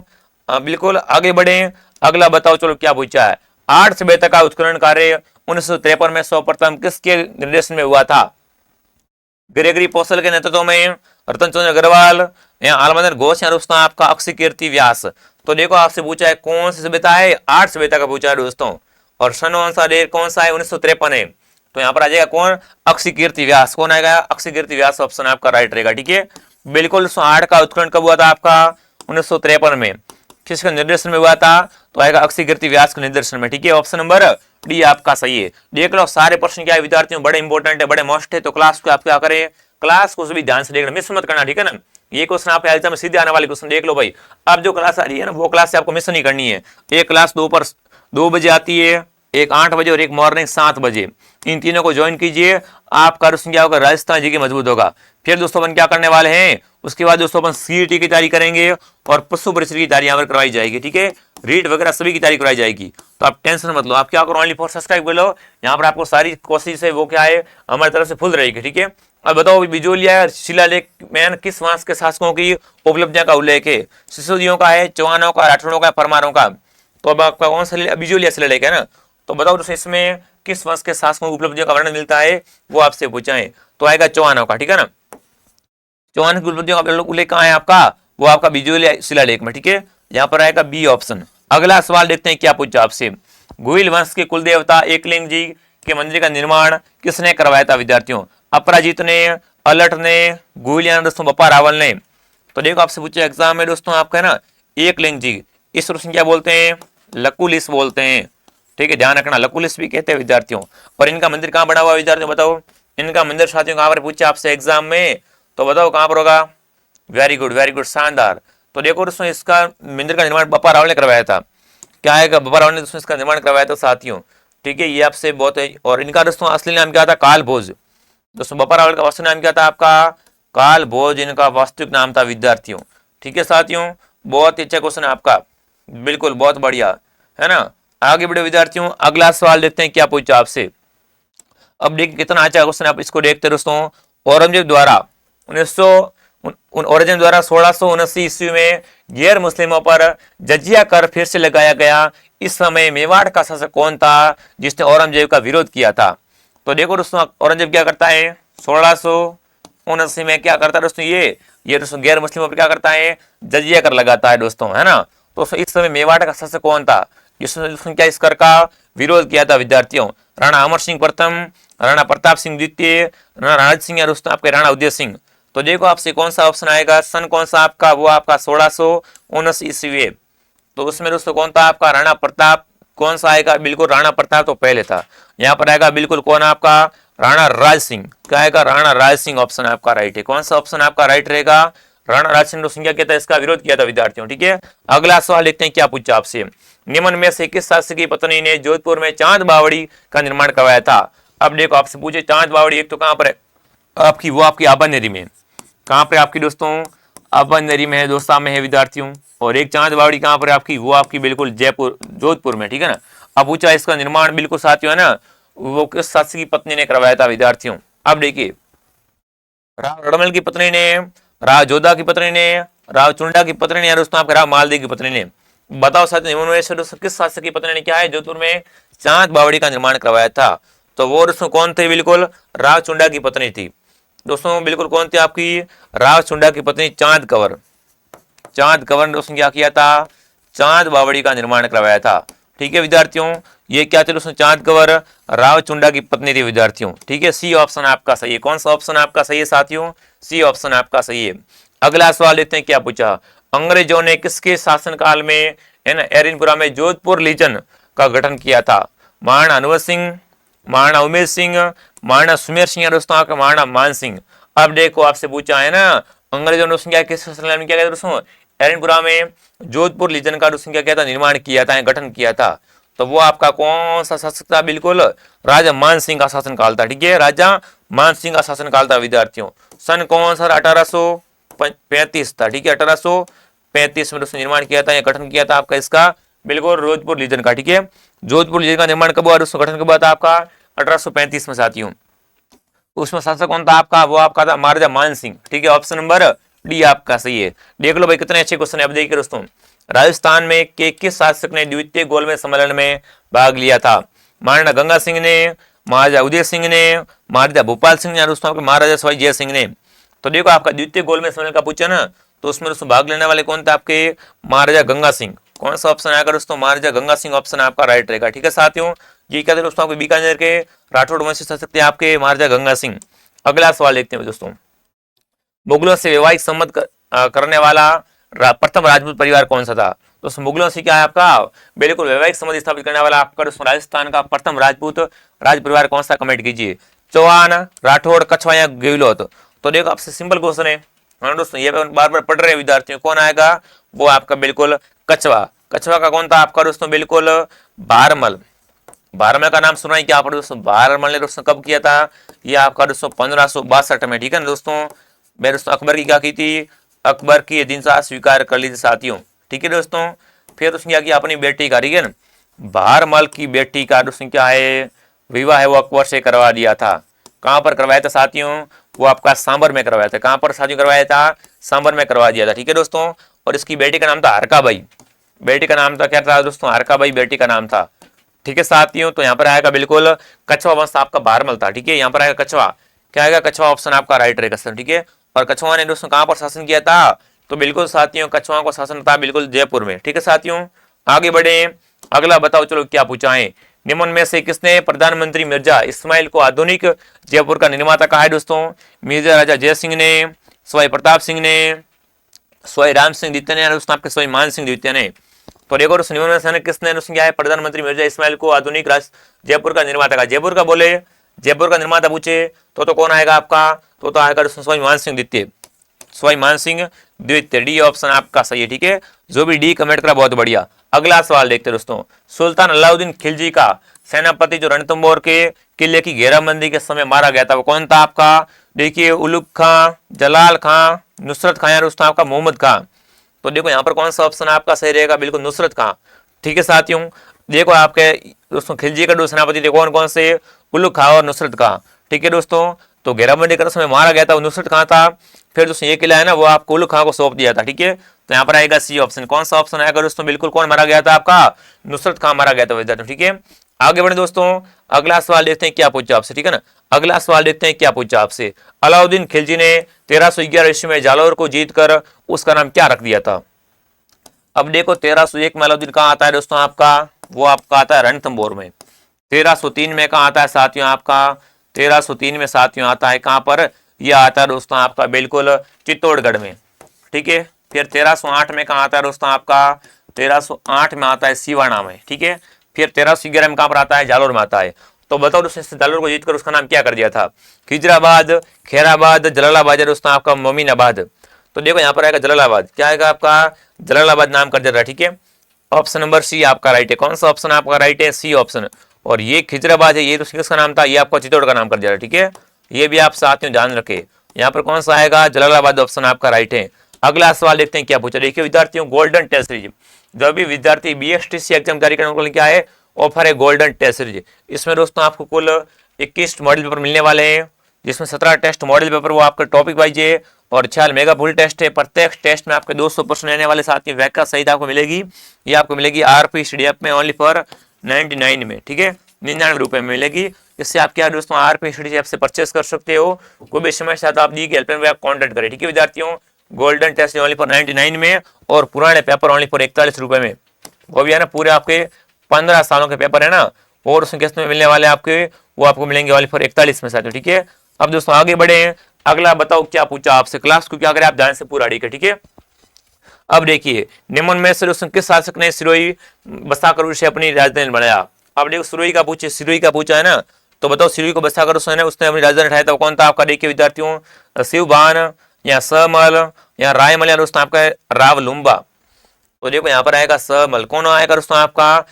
Speaker 1: बिल्कुल आगे बढ़े। अगला बताओ चलो क्या पूछा है। 8 सभ्यता का उत्खनन कार्य 1953 में सर्वप्रथम किसके निर्देशन में हुआ था? ग्रेगरी पोसल के नेतृत्व में, रतन चंद्र अग्रवाल, या आलमंदर घोष, या दोस्तों आपका अक्षय कीर्ति व्यास। तो देखो आपसे पूछा है कौन सी सभ्यता है? 8 सभ्यता का पूछा है दोस्तों, और सन अनुसार कौन सा है? 1953 है। तो यहाँ पर आ जाएगा कौन? अक्षय कीर्ति व्यास। कौन आएगा? अक्षय कीर्ति व्यास ऑप्शन आपका राइट रहेगा। ठीक है, बिल्कुल 8 का उत्खनन कब हुआ था आपका? 1953 में। किसके निर्देशन में हुआ था? तो आएगा अक्षय कीर्ति व्यास के निर्देशन में। ठीक है, ऑप्शन नंबर डी आपका सही है। देख लो सारे प्रश्न क्या है विद्यार्थियों, बड़े इंपॉर्टेंट है, बड़े मस्ट है। तो क्लास को आप क्या करें? क्लास को भी ध्यान से देखना, मिस मत करना। ठीक है ना, ये क्वेश्चन आपके एग्जाम में सीधे आने वाले क्वेश्चन देख लो भाई। अब जो क्लास आ रही है ना वो क्लास से आपको मिस नहीं करनी है। एक क्लास 2 बजे आती है, एक 8 बजे और एक मॉर्निंग 7 बजे। इन तीनों को ज्वाइन कीजिए, आपका क्या होगा? राजस्थान जी की मजबूत होगा। फिर दोस्तों अपन क्या करने वाले हैं? उसके बाद दोस्तों अपन सीईटी की तैयारी करेंगे, और पशु परिषद की तैयारी यहाँ पर करवाई जाएगी। ठीक है, रीड वगैरह सभी की तैयारी करवाई जाएगी। तो आप टेंशन मत लो, आप क्या करो? ओनली फॉर सब्सक्राइब कर लो। यहाँ पर आपको सारी कोशिश है वो क्या है हमारी तरफ से फुल रहेगी। ठीक है, अब बताओ बिजोलिया शिलालेख में किस वंश के शासकों की उपलब्धियों का उल्लेख है? सिसोदियों का है, चौहानों का, राठौड़ों का, परमारों का? तो अब आपका कौन सा बिजोलिया शिलालेख है ना? तो बताओ दोस्तों इसमें किस वंश के शासकों को उपलब्धियों का वर्णन मिलता है, वो आपसे पूछा है। तो आएगा चौहानों का, ठीक है ना। चौहान की उपलब्धियों का उल्लेख कहाँ है आपका, वो आपका बिजोली शिलालेख में, ठीक है। यहाँ पर आएगा बी ऑप्शन। अगला सवाल देखते हैं क्या पूछा आपसे। गुहिल वंश के कुल देवता एकलिंग जी के मंदिर का निर्माण किसने करवाया था विद्यार्थियों, अपराजित ने, अलट ने, गुहिल या दोस्तों बप्पा रावल ने। तो देखो आपसे पूछे एग्जाम में दोस्तों आपका है ना एकलिंग जी, इस रोशन क्या बोलते हैं, लकुलिस बोलते हैं, ठीक है, ध्यान रखना, लकुलिस भी कहते हैं विद्यार्थियों। और इनका मंदिर कहाँ बना हुआ विद्यार्थियों बताओ, इनका मंदिर साथियों कहाँ पर पूछा आपसे एग्जाम में, तो बताओ कहाँ पर होगा। वेरी गुड शानदार। तो देखो दोस्तों इसका मंदिर का निर्माण बप्पा रावल ने करवाया था। क्या है, बप्पा रावल ने दोस्तों इसका निर्माण करवाया था साथियों, ठीक है, ये आपसे बहुत है। और इनका दोस्तों असली नाम क्या था, काल भोज। दोस्तों बप्पा रावल का वास्तविक नाम क्या था आपका, काल भोज इनका वास्तविक नाम था विद्यार्थियों, ठीक है साथियों। बहुत ही अच्छा क्वेश्चन है आपका, बिल्कुल बहुत बढ़िया है ना। आगे बढ़े विद्यार्थियों, अगला सवाल देखते हैं क्या पूछा आपसे। अब देखिए कितना अच्छा क्वेश्चन, आप इसको देखते दोस्तों। औरंगजेब द्वारा 1679 ईस्वी में गैर मुस्लिमों पर जजिया कर फिर से लगाया गया। इस समय मेवाड़ का शासक कौन था जिसने औरंगजेब का विरोध किया था। तो देखो दोस्तों औरंगजेब क्या करता है, 1679 में क्या करता है दोस्तों, ये दोस्तों गैर मुस्लिमों पर क्या करता है, जजिया कर लगाता है दोस्तों, है ना। तो इस समय मेवाड़ का शासक कौन था जिसने क्या इस कर का विरोध किया था विद्यार्थियों, राणा अमर सिंह प्रथम, राणा प्रताप सिंह द्वितीय, राणा रणजीत सिंह या दोस्तों आपके राणा उदय सिंह। तो देखो आपसे कौन सा ऑप्शन आएगा, सन कौन सा आपका, वो आपका 1679 ईस्वी। तो उसमें दोस्तों कौन था आपका, राणा प्रताप। कौन सा आएगा, बिल्कुल राणा प्रताप तो पहले था। यहाँ पर आएगा बिल्कुल कौन आपका, राणा राज सिंह। क्या आएगा, राणा राज सिंह ऑप्शन आपका राइट है। कौन सा ऑप्शन आपका राइट रहेगा, राणा राज सिंह क्या कहता है, इसका विरोध किया था विद्यार्थियों, ठीक है। अगला सवाल देखते हैं क्या पूछा आपसे। निम्न में से किस शासक की पत्नी ने जोधपुर में चांद बावड़ी का निर्माण करवाया था। अब देखो आपसे पूछे चांद बावड़ी, एक तो कहां पर है आपकी, वो आपकी आबनेरी में, कहां पर आपकी दोस्तों, आबनेरी में है, दोस्ता में है विद्यार्थियों। और एक चांद बावड़ी कहां पर आपकी, वो आपकी बिल्कुल जयपुर जोधपुर में, ठीक है ना। अब पूछा इसका निर्माण बिल्कुल साथियों है ना, वो किस शासक की पत्नी ने करवाया था विद्यार्थियों। अब देखिए राव रड़मल की पत्नी ने, राव जोधा की पत्नी ने, राव चुंडा की पत्नी ने, या दोस्तों आपके राव मालदेव की पत्नी ने। बताओ साथियों निम्न में से दोस्तों किस शासक की पत्नी ने क्या है, जोधपुर में चांद बावड़ी का निर्माण करवाया था। तो वो दोस्तों कौन थे, बिल्कुल राव चुंडा की पत्नी थी दोस्तों, बिल्कुल कौन थी आपकी, राव चुंडा की पत्नी चांद कंवर। चांद कंवर ने दोस्तों क्या किया था, चांद बावड़ी का निर्माण करवाया था, ठीक है विद्यार्थियों। ये क्या थे दोस्तों, चांद कंवर राव चुंडा की पत्नी थी विद्यार्थियों, ठीक है। सी ऑप्शन आपका सही है। कौन सा ऑप्शन आपका सही है साथियों, सी ऑप्शन आपका सही है। अगला सवाल देखते हैं क्या पूछा। अंग्रेजों ने किसके शासनकाल में एरिनपुरा में जोधपुर लीजन का गठन किया था। महाराणा अनवर सिंह, महाराणा उमेश सिंह, महाराणा सुमेर सिंह, दोस्तों आपका महाराणा मान सिंह। अब देखो आपसे पूछा है ना अंग्रेजों ने क्या किस शासनकाल में क्या किया दोस्तों, एरिनपुरा में जोधपुर लीजन का दोस्तों क्या किया था, निर्माण किया था, गठन किया था। तो वो आपका कौन सा शासक था, बिल्कुल राजा मान सिंह का शासनकाल था, ठीक है, राजा मान सिंह का शासनकाल था विद्यार्थियों। सन कौन सा 1835 था, ठीक है, 1835 में दोस्तों निर्माण किया था या गठन किया था आपका इसका, बिल्कुल जोधपुर लीजन का, ठीक है। जोधपुर लीजन का निर्माण कब हुआ दोस्तों, गठन कब हुआ था आपका 1835 में साथियों। उसमें शासक कौन था आपका, वो आपका था महाराजा मान सिंह, ठीक है। ऑप्शन नंबर डी आपका सही है। देख लो भाई कितने अच्छे क्वेश्चन है। अब देखिए दोस्तों राजस्थान में के किस शासक ने द्वितीय गोलमेज सम्मेलन में भाग लिया था। महाराणा गंगा सिंह ने, महाराजा उदय सिंह ने, महाराजा भोपाल सिंह ने, दोस्तों आपके महाराजा सवाई जय सिंह ने। तो देखो आपका द्वितीय गोलमेज सम्मेलन का पूछा ना, तो उसमें दोस्तों भाग लेने वाले कौन थे आपके, महाराजा गंगा सिंह। कौन सा ऑप्शन आएगा दोस्तों, महाराजा गंगा सिंह ऑप्शन आपका राइट रहेगा, ठीक है साथियों। ये क्या थे दोस्तों आपके बीकानेर के राठौड़ वंश शासक थे आपके महाराजा गंगा सिंह। अगला सवाल देखते हैं दोस्तों। मुगलों से वैवाहिक संबंध करने वाला प्रथम राजपूत परिवार कौन सा था। दोस्तों मुगलों से क्या है आपका, बिल्कुल वैवाहिक संबंध स्थापित करने वाला आपका दोस्तों राजस्थान का प्रथम राजपूत राज परिवार कौन सा, कमेंट कीजिए। चौहान, राठौड़, कछवा या गहलोत। तो देखो आपसे सिंपल क्वेश्चन है हाँ दोस्तों, ये बार बार पढ़ रहे हैं विद्यार्थियों, कौन आएगा, वो आपका बिल्कुल कछवा। कछवा का कौन था आपका दोस्तों, बिल्कुल भारमल। भारमल का नाम सुना है क्या आपने दोस्तों, भारमल ने दोस्तों कब किया था, ये आपका दोस्तों 1562 में, ठीक है ना दोस्तों। मैं दोस्तों अकबर की क्या की थी, अकबर की अधीनता स्वीकार कर ली थी साथियों, ठीक है दोस्तों। फिर उसने क्या किया, अपनी बेटी का, ठीक है ना, भारमल की बेटी का दोस्तों क्या है विवाह है वो अकबर से करवा दिया था। कहां पर करवाया था साथियों, वो आपका सांबर में करवाया था। कहां पर साथियों करवाया था, सांबर में करवा दिया था, ठीक है दोस्तों। और इसकी बेटी का नाम था हरकाबाई। बेटी का नाम था क्या था दोस्तों, हरकाबाई बेटी का नाम था, ठीक है साथियों, तो यहाँ पर आएगा बिल्कुल कछवा वंश आपका भारमल था। ठीक है, यहाँ पर आएगा कछवा, क्या आएगा कछवा, ऑप्शन आपका राइट रहेगा सर। ठीक है, और कछवा ने दोस्तों कहाँ पर शासन किया था, तो बिल्कुल साथियों कछवा को शासन था बिल्कुल जयपुर में। ठीक है साथियों, आगे बढ़े, अगला बताओ चलो क्या पूछा है, निम्न में से किसने प्रधानमंत्री मिर्जा इस्माइल को आधुनिक जयपुर का निर्माता कहा है दोस्तों, मिर्जा राजा जय सिंह ने, सवाई प्रताप सिंह ने, सवाई राम सिंह द्वितीय ने, दोस्तों आपके सवाई मान सिंह द्वितीय ने। तो देखो दोस्तों निम्न में से किसने दोस्तों क्या है, प्रधानमंत्री मिर्जा इस्माइल को आधुनिक जयपुर का निर्माता कहा। जयपुर का बोले, जयपुर का निर्माता पूछे तो कौन आएगा आपका, तो आएगा दोस्तों सवाई मान सिंह द्वितीय, सवाई मान सिंह द्वितीय। डी ऑप्शन आपका सही है। ठीक है, जो भी डी कमेंट करा बहुत बढ़िया। अगला सवाल देखते हैं दोस्तों, सुल्तान अलाउद्दीन खिलजी का सेनापति जो रणथंभौर के किले की घेराबंदी के समय मारा गया था वो कौन था आपका, देखिए उलुग खां, जलाल खां, नुसरत खां या दोस्तों आपका मोहम्मद खां। तो देखो यहाँ पर कौन सा ऑप्शन आपका सही रहेगा, बिल्कुल नुसरत खां। ठीक है साथियों, देखो आपके दोस्तों खिलजी का दो सेनापति थे कौन कौन से, उलुग खां और नुसरत खां। ठीक है दोस्तों, तो घेराबंदी करते समय मारा गया था वो नुसरत खां था, फिर दोस्तों ये किला है ना वो आपको उलुग खां को सौंप दिया था। ठीक है, तो यहाँ पर आएगा सी ऑप्शन। कौन सा ऑप्शन आएगा दोस्तों, बिल्कुल कौन मारा गया था आपका, नुसरत खां मारा गया था विद्यार्थियों। ठीक है, आगे बढ़े दोस्तों, अगला सवाल देखते हैं क्या पूछा आपसे। ठीक है ना, अगला सवाल देखते हैं क्या पूछा आपसे, अलाउद्दीन खिलजी ने 1311 ईस्वी में जालौर को जीतकर उसका नाम क्या रख दिया था। अब देखो 1301 में अलाउद्दीन कहाँ आता है दोस्तों आपका, वो आपका आता है रणथंभौर में। 1303 में कहाँ आता है साथियों आपका, 1303 में साथियों आता है कहाँ पर, यह आता है दोस्तों आपका बिल्कुल चित्तौड़गढ़ में। ठीक है, फिर 1308 में कहाँ आता है दोस्तों आपका, 1308 में आता है सिवाना में। ठीक है, फिर 1311 में कहाँ पर आता है, जालौर में आता है। तो बताओ दोस्तों जालौर को जीतकर उसका नाम क्या कर दिया था, खिजराबाद, खैराबाद, जलालाबाद या दोस्तों आपका मोमिनाबाद। तो देखो यहाँ पर आएगा जलालाबाद, क्या आएगा आपका, जलालाबाद नाम कर दिया था। ठीक है, ऑप्शन नंबर सी आपका राइट है। कौन सा ऑप्शन आपका राइट है, सी ऑप्शन। और ये खिजराबाद है, ये तो किसका नाम था, ये आपका चित्तौड़ का नाम कर दिया था। ठीक है, ये भी आप साथ में ध्यान रखें। यहाँ पर कौन सा आएगा, जलालाबाद ऑप्शन आपका राइट है। अगला सवाल देखते हैं क्या पूछा, देखिए विद्यार्थियों गोल्डन टेस्ट सीरीज, जो भी विद्यार्थी बीएसटीसी एग्जाम जारी करने को क्या है, ऑफर है गोल्डन टेस्ट सीरीज। इसमें दोस्तों आपको कुल 21 मॉडल पेपर मिलने वाले हैं, जिसमें 17 टेस्ट मॉडल पेपर वो आपका टॉपिक वाइज है और 46 मेगा फुल टेस्ट है। प्रत्येक टेस्ट में आपके 200% रहने वाले साथ में व्याख्या सहित आपको मिलेगी। ये आपको मिलेगी आरपी स्टडी ऐप में ओनली फॉर 99 में। ठीक है, 99 रुपए में मिलेगी। इससे आप क्या दोस्तों आरपी स्टडी ऐप से परचेस कर सकते हो। कोई भी समस्या तो आप दी गई हेल्पलाइन में आप कॉन्टेक्ट करें। ठीक है विद्यार्थियों, गोल्डन टेस्ट ओनली फॉर 99 में और पुराने पेपर ओनली फॉर 41 रुपए में। वो भी है ना पूरे आपके 15 सालों के पेपर है ना, और उसमें किस्त में मिलने वाले आपके वो आपको मिलेंगे ओनली फॉर 41 में साथियों। ठीक है, अब दोस्तों आगे बढ़े, अगला बताओ क्या पूछा आपसे, क्लास को क्या करें आप ध्यान से पूरा ठीक है। ठीक है, अब देखिए निम्न में से दोस्तों किस शासक ने सिरोही बसाकर उसे अपनी राजधानी बनाया। अब देखो सिरोही का पूछे, सिरोही का पूछा है ना, तो बताओ सिरोही को बसाकर उसने अपनी राजधानी उठाया था कौन था आपका, देखिए विद्यार्थियों शिवबान या समल या रायमल या दोस्तों आपका रावलुम्बा। तो देखो यहाँ पर आएगा समल, कौन आएगा दोस्तों आपका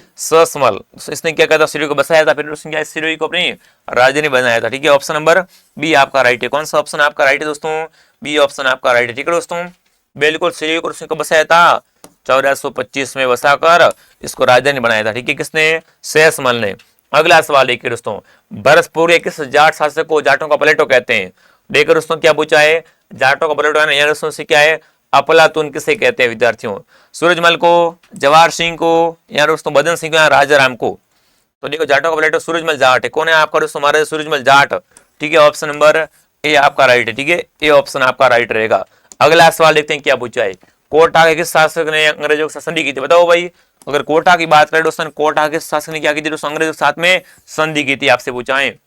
Speaker 1: समल। इसने क्या कहता सिरोही को बसाया था, फिर उसने क्या सिरोही को अपनी राजधानी बनाया था। ठीक है, ऑप्शन नंबर बी आपका राइट है। कौन सा ऑप्शन आपका राइट है दोस्तों, बी ऑप्शन आपका राइट है। ठीक है दोस्तों, बिल्कुल सिरोही को उसने बसाया था 1425 में बसाकर इसको राजधानी बनाया था। ठीक है, किसने, शेषमल ने। अगला सवाल देखिए दोस्तों, भरतपुर के किस जाट शासक को जाटों का पलटो कहते हैं। देखिए दोस्तों क्या पूछा है, जाटों का पलटो है ना, दोस्तों से क्या है अपलातून किसे कहते हैं विद्यार्थियों, सूरजमल को, जवाहर सिंह को या दोस्तों बदन सिंह को या राजाराम को। तो देखो जाटों का पलटो सूरजमल जाट है। कौन है आपका दोस्तों, हमारे सूरजमल जाट। ठीक है, ऑप्शन नंबर ए आपका राइट है। ठीक है, ए ऑप्शन आपका राइट रहेगा। अगला सवाल देखते हैं क्या पूछा है, कोटा के किस शासक ने अंग्रेजों के साथ संधि की थी। बताओ भाई, अगर कोटा की बात करें दोस्तों, कोटा के शासक ने क्या की थी दोस्तों, अंग्रेजों के साथ में संधि की थी। आपसे पूछा है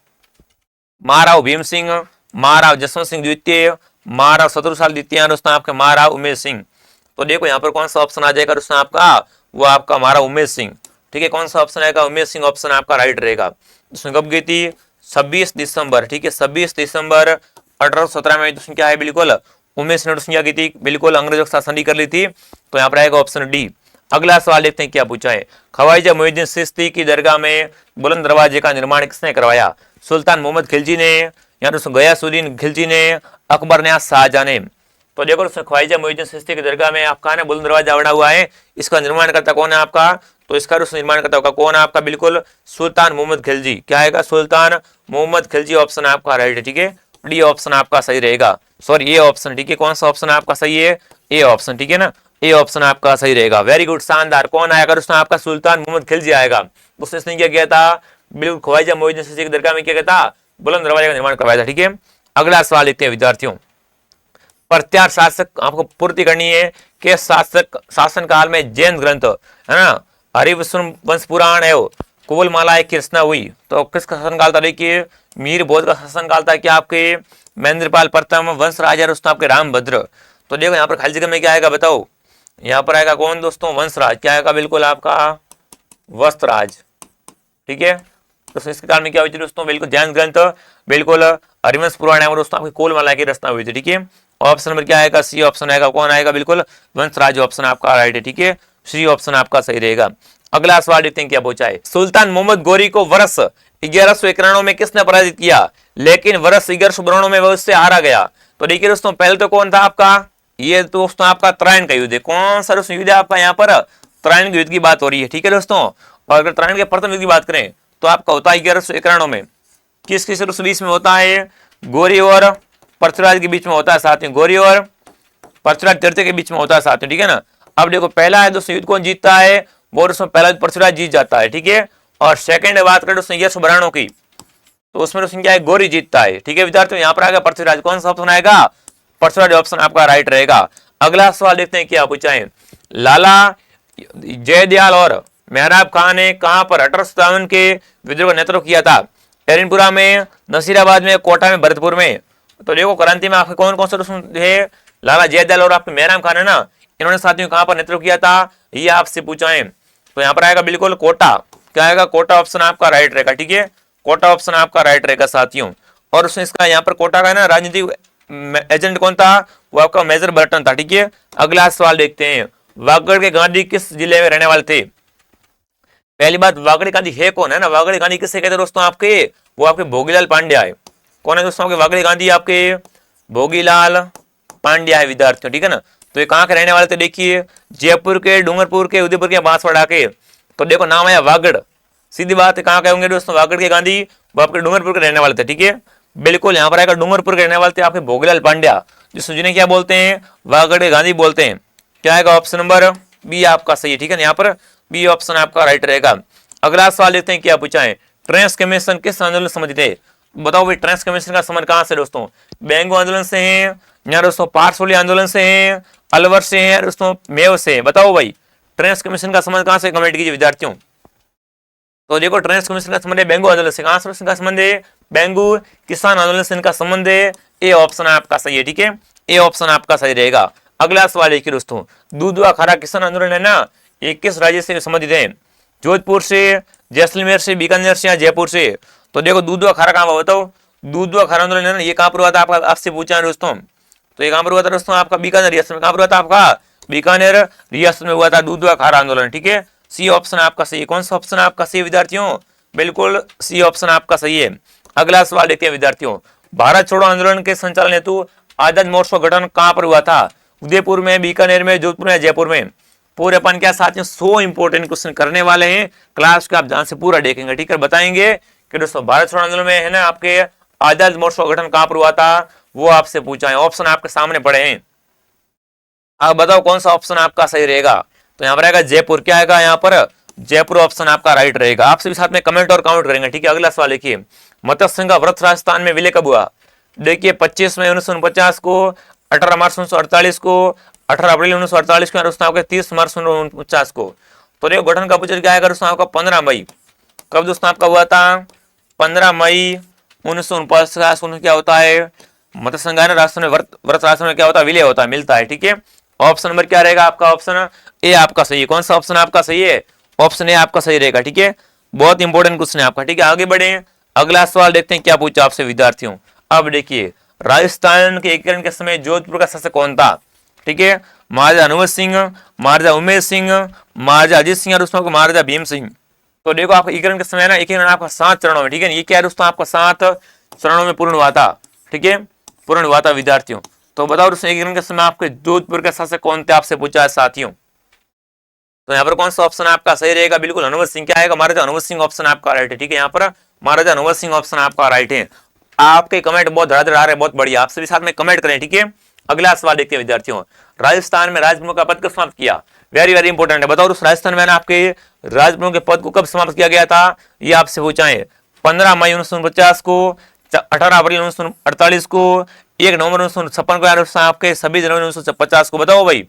Speaker 1: महाराव भीम सिंह, महाराव जसवंत सिंह द्वितीय, महाराव शत्रुसाल द्वितीय, दोस्तों आपके महाराव उमेश सिंह। तो देखो यहाँ पर कौन सा ऑप्शन आ जाएगा दोस्तों आपका, वो आपका महाराव उमेश सिंह। ठीक है, कौन सा ऑप्शन आएगा, उमेश सिंह ऑप्शन आपका राइट रहेगा। दोस्तों कब गई थी, 26 दिसंबर। ठीक है, 26 दिसंबर 1817 में दोस्तों क्या है, बिल्कुल उमेश ने दोस्तों क्या की थी, बिल्कुल अंग्रेजों के साथ संधि कर ली थी। तो यहाँ पर आएगा ऑप्शन डी। अगला सवाल देखते हैं क्या पूछा है, ख्वाजा मोइनुद्दीन चिश्ती की दरगाह में बुलंद दरवाजे का निर्माण किसने करवाया। सुल्तान मोहम्मद खिलजी ने या दोस्तों गयासुद्दीन खिलजी ने, अकबर ने या शाहजहां ने। तो देखो दोस्तों ख्वाजा मोइनुद्दीन चिश्ती की दरगाह में आपका ना बुलंद दरवाजा बना हुआ है, इसका निर्माण करता कौन है आपका, तो इसका दोस्तों निर्माण करता होगा कौन है आपका, बिल्कुल सुल्तान मोहम्मद खिलजी। क्या आएगा, सुल्तान मोहम्मद खिलजी ऑप्शन आपका राइट है। ठीक है, डी ऑप्शन आपका सही रहेगा, सॉरी ए ऑप्शन। ठीक है, कौन सा ऑप्शन आपका सही है, ए ऑप्शन। ठीक है ना, ए ऑप्शन आपका सही रहेगा। वेरी गुड, शानदार। कौन आएगा दोस्तों आपका, सुल्तान मोहम्मद खिलजी आएगा। दोस्तों इसने क्या किया था, बिल्कुल ख्वाजा मोइनुद्दीन चिश्ती की दरगाह में क्या किया था, बुलंद दरवाजे का निर्माण करवाया था। ठीक है, अगला सवाल देखते हैं विद्यार्थियों। प्रत्यार शासक आपको पूर्ति करनी है कि शासन काल में जैन ग्रंथ है ना, हरिवंश वंश पुराण है, कोल माला की रचना हुई। तो किसका शासनकाल था, देखिए मीर बौद्ध का शासनकाल था कि आपके महेंद्रपाल प्रथम वंश राजा दोस्तों आपके रामभद्र। तो देखो यहाँ पर खाली जगह में क्या आएगा बताओ, यहाँ पर आएगा कौन दोस्तों, वंशराज। क्या आएगा, बिल्कुल आपका वस्त्रराज। ठीक है, तो इसके काल में क्या हुई थी दोस्तों, बिल्कुल जैन ग्रंथ, बिल्कुल हरिवंश पुराण है दोस्तों आपकी कोल माला की रचना हुई थी। ठीक है, ऑप्शन नंबर क्या आएगा, सी ऑप्शन आएगा। कौन आएगा, बिल्कुल वंशराज ऑप्शन आपका राइट है। ठीक है, सी ऑप्शन आपका सही रहेगा। अगला सवाल देखते हैं क्या पूछा है। सुल्तान मोहम्मद गोरी को वर्ष 1191 में किसने पराजित किया, लेकिन वर्ष 1192 में वह उससे हारा गया। तो देखिए दोस्तों पहले तो कौन था आपका, ये दोस्तों आपका त्रायन का युद्ध है। कौन सा दोस्तों युद्ध है आपका, यहाँ पर त्रायन के युद्ध की बात हो रही है। ठीक है दोस्तों, और अगर त्रायन के प्रथम युद्ध की बात करें तो आपका होता है 1191 में। किस किस बीच में होता है, गोरी और पृथ्वीराज के बीच में होता है साथ में, गोरी और पृथ्वीराज द्वितीय के बीच में होता है साथ में। ठीक है ना, अब देखो पहला है दोस्तों युद्ध कौन जीतता है, वो दोस्तों पहला पृथ्वीराज जीत जाता है। ठीक है, और सेकंड बात करें दोस्तों 1192 की, तो उसमें दोस्तों क्या है, गोरी जीतता है। ठीक है विद्यार्थियों, यहाँ पर आएगा पृथ्वीराज। कौन सा ऑप्शन आएगा, पृथ्वीराज ऑप्शन आपका राइट रहेगा। अगला सवाल देखते हैं क्या पूछा है। लाला जयदयाल और मेहराब खान ने कहां पर 1857 के विद्रोह का नेतृत्व किया था, एरनपुरा में, नसीराबाद में, कोटा में, भरतपुर में। तो देखो क्रांति में आपके कौन कौन सा है, लाला जयदयाल और आपके मेहराब खान है ना, इन्होंने साथियों कहां पर नेतृत्व किया था, ये आपसे पूछा है। तो यहाँ पर आएगा बिल्कुल कोटा। क्या आएगा, कोटा ऑप्शन आपका राइट रहेगा। ठीक है, कोटा ऑप्शन आपका राइट रहेगा साथियों। और उसमें इसका यहाँ पर कोटा का है ना राजनीतिक एजेंट कौन था, वो आपका मेजर बर्टन था। ठीक है, अगला सवाल देखते हैं। वागड़ के गांधी किस जिले में रहने वाले थे। पहली बात, वागड़ गांधी है कौन, है ना, वागड़ गांधी किससे कहते हैं दोस्तों आपके, वो आपके भोगीलाल पांड्या है। कौन है दोस्तों आपके वागड़ गांधी, आपके भोगीलाल पांड्या है विद्यार्थियों। ठीक है ना, तो ये कहाँ के रहने वाले थे, देखिए जयपुर के, डूंगरपुर के, उदयपुर के, बांसवाड़ा के। तो देखो नाम आया वागड़, सीधी बात है, कहाँ के होंगे दोस्तों वागड़ के गांधी, वो आपके डूंगरपुर के रहने वाले थे। ठीक है, बिल्कुल यहाँ पर आएगा डूंगरपुर के रहने वाले थे आपके भोगीलाल पांड्या, जिन्हें क्या बोलते हैं, वागड़ के गांधी बोलते हैं। क्या आएगा, ऑप्शन नंबर बी आपका सही है। ठीक है, यहाँ पर बी ऑप्शन आपका राइट रहेगा। अगला सवाल देखते हैं क्या पूछा है। ट्रेंस कमीशन किस आंदोलन से संबंधित है, बताओ भाई। ट्रेंस कमीशन का संबंध कहां से दोस्तों, बेंगो आंदोलन से है, या दोस्तों पारसोली आंदोलन से है, अलवर से है, दोस्तों मेव से है। बताओ भाई ट्रेंस कमीशन का संबंध कहां से, कमेंट कीजिए विद्यार्थियों। तो देखो ट्रेंस कमीशन का संबंध है बेंगो आंदोलन से। कहां से का संबंध है, बेंगो किसान आंदोलन से इनका संबंध है। ए ऑप्शन आपका सही है। ठीक है, ए ऑप्शन आपका सही रहेगा। अगला सवाल देखिए दोस्तों, दूधवा खारा किसान आंदोलन है ना, ये किस राज्य से संबंधित है, जोधपुर से, जैसलमेर से, बीकानेर से या जयपुर से। तो देखो दूधवा खारा कहां हुआ, बताओ। दूधवा खारा आंदोलन है ना, ये कहां पर हुआ था, आपका आपसे पूछा है दोस्तों। तो ये कहां पर हुआ था दोस्तों, आपका बीकानेर रियासत में। कहां पर हुआ था, आपका बीकानेर रियासत में हुआ था दूधवा खारा आंदोलन। ठीक है, सी ऑप्शन आपका सही है। कौन सा ऑप्शन आपका सही है विद्यार्थियों, बिल्कुल सी ऑप्शन आपका सही है। अगला सवाल देखते हैं विद्यार्थियों। भारत छोड़ो आंदोलन के संचालन हेतु आजाद मोर्चा का गठन कहां पर हुआ था, उदयपुर में, बीकानेर में, जोधपुर में, जयपुर में। पूरे अपन क्या साथियों 100 इंपोर्टेंट क्वेश्चन करने वाले हैं क्लास के, आप ध्यान से पूरा देखेंगे। ठीक है, बताएंगे कि दोस्तों भारत छोड़ो आंदोलन में है ना आपके आजाद मोर्चा का गठन कहां पर हुआ था, वो आपसे पूछा है। ऑप्शन आपके सामने पड़े हैं, आप बताओ कौन सा ऑप्शन आपका सही रहेगा। तो यहाँ पर आएगा जयपुर। क्या आएगा यहाँ पर, जयपुर ऑप्शन आपका राइट रहेगा। आपसे भी साथ में कमेंट और काउंट करेंगे। ठीक है, अगला सवाल देखिए। मत्स्य संघ का व्रत राजस्थान में विलय कब हुआ, देखिए 25 मई 1949 को, 18 मार्च 1948 को, 18 अप्रैल 1948 को, दोस्तों आपके 30 मार्च 1949 को। तो देखो गठन का पूछा क्या आएगा दोस्तों आपका 15 मई। कब दोस्तों आपका हुआ था, 15 मई 1949 को। क्या होता है, मत्स्य संघ राजस्थान में व्रत राजस्थान में क्या होता है, विलय होता है, मिलता है। ठीक है, ऑप्शन नंबर क्या रहेगा आपका, ऑप्शन ए आपका सही है। कौन सा ऑप्शन आपका सही है, ऑप्शन ए आपका सही रहेगा। ठीक है, बहुत इंपॉर्टेंट क्वेश्चन है आपका। ठीक है, आगे बढ़े, अगला सवाल देखते हैं क्या पूछा आपसे विद्यार्थियों। अब देखिए राजस्थान के एकीकरण के समय जोधपुर का शासक कौन था। ठीक है, महाराजा अनुवत सिंह, महाराजा उमेश सिंह, महाराजा अजीत सिंह और दोस्तों महाराजा भीम सिंह। तो देखो आपका एकीकरण के समय ना एकीकरण आपका 7 चरणों में। ठीक है, ये क्या है दोस्तों आपका 7 चरणों में पूर्ण हुआ था। ठीक है, पूर्ण हुआ था विद्यार्थियों। तो बताओ दोस्तों एकीकरण के समय आपके जोधपुर के शासक कौन थे, आपसे पूछा है साथियों। तो यहाँ पर कौन सा ऑप्शन आपका सही रहेगा, बिल्कुल अनुवत सिंह। क्या आएगा, महाराजा अनुवत सिंह ऑप्शन आपका राइट है। ठीक है, यहाँ पर महाराजा अनुवत सिंह ऑप्शन आपका राइट है। आपके कमेंट बहुत धड़ाधड़ आ रहे हैं, बहुत बढ़िया। आप सभी साथ में कमेंट करें। ठीक है, अगला सवाल देखते हैं विद्यार्थियों, राजस्थान में राजप्रमुख का पद कब समाप्त किया? वेरी वेरी इंपॉर्टेंट है। बताओ राजस्थान में ना आपके राजप्रमुख के पद को कब समाप्त किया गया था? ये आपसे पूछा है 15 मई 1949 को, 18 अप्रैल 1948 को, 1 नवंबर 1956 को, या आपके सभी जनवरी 1950 को। बताओ भाई,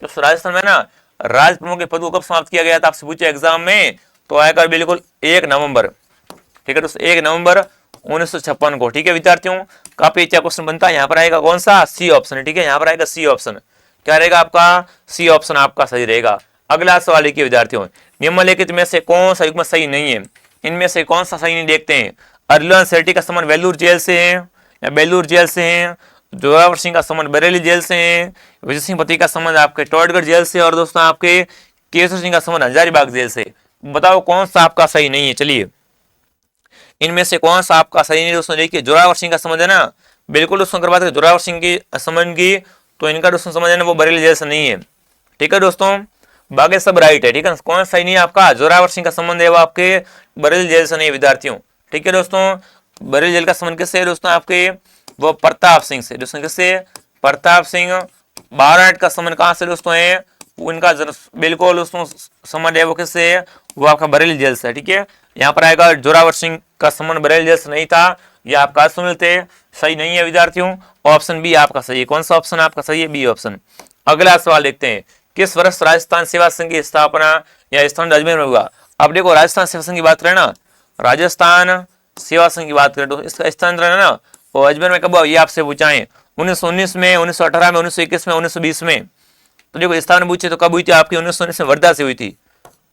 Speaker 1: तो राजस्थान में ना राजप्रमुख के पद को कब समाप्त किया गया था? आपसे पूछे एग्जाम में, तो आएगा बिल्कुल 1 नवंबर। ठीक है दोस्तों, 1 नवंबर 1956 को। ठीक है विद्यार्थियों, काफी अच्छा क्वेश्चन बनता है। यहाँ पर आएगा कौन सा? C option. ठीक है, यहाँ पर आएगा सी ऑप्शन। क्या रहेगा आपका? सी ऑप्शन आपका सही रहेगा। अगला सवाल देखिए विद्यार्थियों, निम्नलिखित में से कौन सा युग्म सही नहीं है? इनमें से कौन सा सही नहीं? देखते हैं। अर्जुन सेठी का संबंध वेलूर जेल से है या बेलूर जेल से है, जोरावर सिंह का संबंध बरेली जेल से है, विजय सिंह पति का संबंध आपके टोडगढ़ जेल से, और दोस्तों आपके केशव सिंह का संबंध हजारीबाग जेल से। बताओ कौन सा आपका सही नहीं है? चलिए, इनमें से कौन सा आपका सही नहीं? दोस्तों देखिए, जोरावर सिंह का संबंध है ना, बिल्कुल दोस्तों अगर बात करें जोरावर सिंह की संबंध की, तो इनका दोस्तों संबंध है ना वो बरेली जेल से नहीं है। ठीक है दोस्तों, बाकी सब राइट है। ठीक है, कौन सही नहीं है आपका? जोरावर सिंह का संबंध है वो आपके बरेली जेल से नहीं विद्यार्थियों। ठीक है दोस्तों, बरेली जेल का संबंध किससे है दोस्तों? आपके वो प्रताप सिंह से। दोस्तों किससे? प्रताप सिंह। बाराट का संबंध कहां से दोस्तों है? उनका बिल्कुल दोस्तों संबंध है वो किससे है? वो आपका बरेली जेल से। ठीक है, यहाँ पर आएगा जोरावर सिंह का संबंध बरेली जेल से नहीं था, ये आपका सुनील थे। सही नहीं है विद्यार्थियों, ऑप्शन बी आपका सही है। कौन सा ऑप्शन आपका सही है? B option. अगला सवाल देखते हैं, किस वर्ष राजस्थान सेवा संघ की स्थापना या स्थान अजमेर में हुआ? अब देखो, राजस्थान सेवा संघ की बात करें ना, राजस्थान सेवा संघ की बात करें तो इसका स्थान है ना वो अजमेर में कब हुआ? ये आपसे पूछा है 1919 में, 1918 में, 1921 में, 1920 में। तो देखो स्थापना पूछे तो कब हुई थी आपकी? 1919 में वर्धा से हुई थी।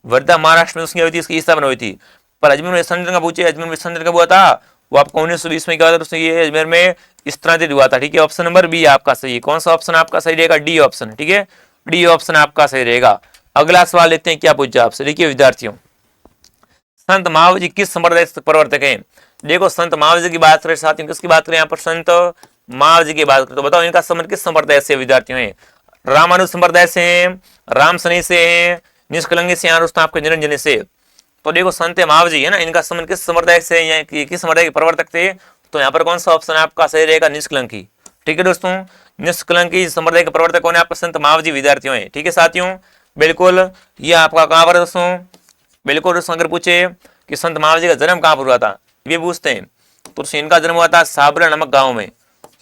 Speaker 1: वर्धा महाराष्ट्र में उसकी हुई थी, इसकी स्थापना हुई थी। पर अजमेर में स्थानांतरण का पूछे, अजमेर में स्थानांतरण कब हुआ था? वो आपको 1920 में क्या हुआ था? ये अजमेर में स्थानांतरित हुआ था। ठीक है, ऑप्शन नंबर बी आपका सही है। कौन सा ऑप्शन आपका सही रहेगा? D option. ठीक है, डी ऑप्शन आपका सही रहेगा। अगला सवाल देखते हैं क्या पूछा आपसे। देखिए विद्यार्थियों, संत महावीर जी किस संप्रदाय से प्रवर्तक हैं? देखो, संत महावीर जी की बात करें, साथियों किसकी बात करें यहाँ पर? संत महावीर जी की बात करें, तो बताओ इनका संबंध किस संप्रदाय से विद्यार्थियों है? रामानुज संप्रदाय से है, राम शनि से है, निष्कलंगी से, दोस्तों आपके निरंजन से। तो देखो संत महावीर जी है ना, इनका संबंध किस संप्रदाय से है, किस संप्रदाय के प्रवर्तक थे? तो यहाँ पर कौन सा ऑप्शन आपका सही रहेगा? निष्कलंकी। ठीक है दोस्तों, निष्कलंकी संप्रदाय के प्रवर्तक कौन है? आपका संत महावीर जी विद्यार्थियों है। ठीक है साथियों, बिल्कुल ये आपका कहाँ पर दोस्तों? बिल्कुल दोस्तों, अगर पूछे कि संत महावीर जी का जन्म कहाँ पर हुआ था, ये पूछते हैं, तो इनका जन्म हुआ था छाबला नामक गांव में।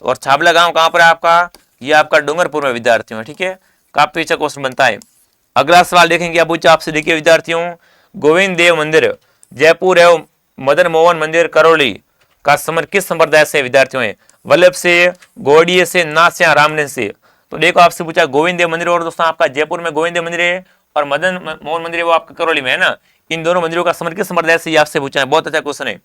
Speaker 1: और छाबला गांव कहाँ पर है आपका? ये आपका डूंगरपुर में विद्यार्थियों है। ठीक है, काफी अच्छा क्वेश्चन बनता है। अगला सवाल देखेंगे क्या पूछा आपसे। देखिए विद्यार्थियों, गोविंद देव मंदिर जयपुर एवं मदन मोहन मंदिर करौली का संबंध किस संप्रदाय से विद्यार्थियों है? वल्लभ से, गौड़िये से, नाथ से, रामने से। तो देखो आपसे पूछा गोविंद देव मंदिर, और दोस्तों आपका जयपुर में गोविंद देव मंदिर है और मदन मोहन मंदिर है वो आपका करौली में है ना। इन दोनों मंदिरों का संबंध किस संप्रदाय से? आपसे पूछा है, बहुत अच्छा क्वेश्चन है।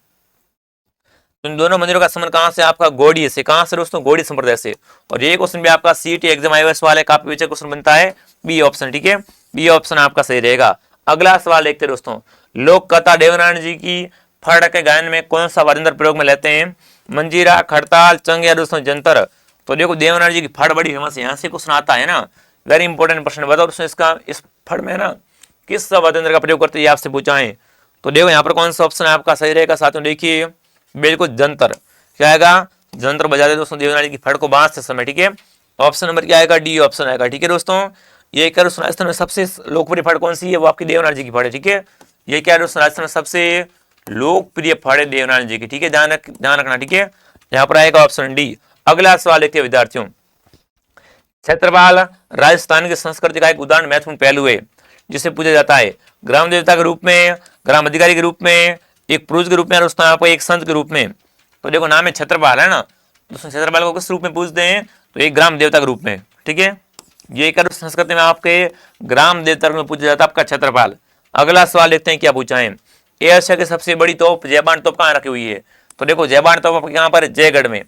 Speaker 1: तो इन दोनों मंदिरों का संबंध कहां से? आपका गौड़िये से। कहां से दोस्तों? गौड़ी संप्रदाय से। और ये क्वेश्चन भी आपका सीईटी एग्जाम आईएएस वाले काफी अच्छा क्वेश्चन बनता है, बी ऑप्शन। ठीक है, बी ऑप्शन आपका सही रहेगा। अगला सवाल देखते हैं दोस्तों, लोक कथा देवनारायण जी की फड़ के गायन में कौन सा वाद्ययंत्र प्रयोग में लेते हैं? मंजीरा, खड़ताल, चंग या दोस्तों जंतर। तो देखो देवनारायण जी की फड़ बड़ी फेमस है, यहाँ से क्वेश्चन आता है ना, वेरी इंपॉर्टेंट प्रश्न। बताओ दोस्तों इसका, इस फड़ में ना किस वाद्ययंत्र का प्रयोग करते हैं, आपसे पूछा है। तो देखो यहाँ पर कौन सा ऑप्शन आपका सही रहेगा साथियों? देखिए बिल्कुल जंतर। क्या आएगा? जंतर बजाते दोस्तों देवनारायण की फड़ को बांसते समय। ठीक है, ऑप्शन नंबर क्या आएगा? डी ऑप्शन आएगा। ठीक है दोस्तों, ये क्या दोस्तों राजस्थान में सबसे लोकप्रिय फड़ कौन सी है? वो आपकी देवनारायण जी की फड़ है। ठीक है, ये क्या दोस्तों राजस्थान में सबसे लोकप्रिय फड़ है देवनारायण जी की। ठीक है, ध्यान रखना। ठीक है, यहाँ पर आएगा ऑप्शन डी। अगला सवाल देखते हैं विद्यार्थियों, क्षेत्रपाल राजस्थान की संस्कृति का एक उदाहरण महत्वपूर्ण पहलू है जिसे पूछा जाता है ग्राम देवता के रूप में, ग्राम अधिकारी के रूप में, एक पुरुष के रूप में, और दोस्तों आपको एक संत के रूप में। तो देखो नाम है क्षेत्रपाल है ना, दोस्तों क्षेत्रपाल को किस रूप में पूछते हैं? तो एक ग्राम देवता के रूप में। ठीक है, ये क्या संस्कृति में आपके ग्राम देवता में पूछा जाता है आपका क्षेत्रपाल। अगला सवाल देखते हैं क्या पूछा है, एशिया की सबसे बड़ी तोप जयबान तोप कहाँ रखी हुई है? तो देखो जयबान तोप कहाँ पर? जयगढ़ में।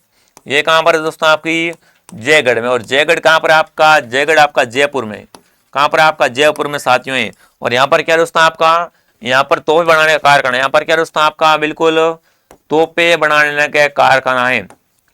Speaker 1: ये कहाँ पर है दोस्तों? आपकी जयगढ़ में। और जयगढ़ कहाँ पर आपका? जयगढ़ आपका जयपुर में। कहाँ पर आपका? जयपुर में साथियों है। और यहाँ पर क्या दोस्तों आपका? यहाँ पर तोप बनाने का कारखाना। यहाँ पर क्या दोस्तों आपका? बिल्कुल तोपे बनाने का कारखाना है।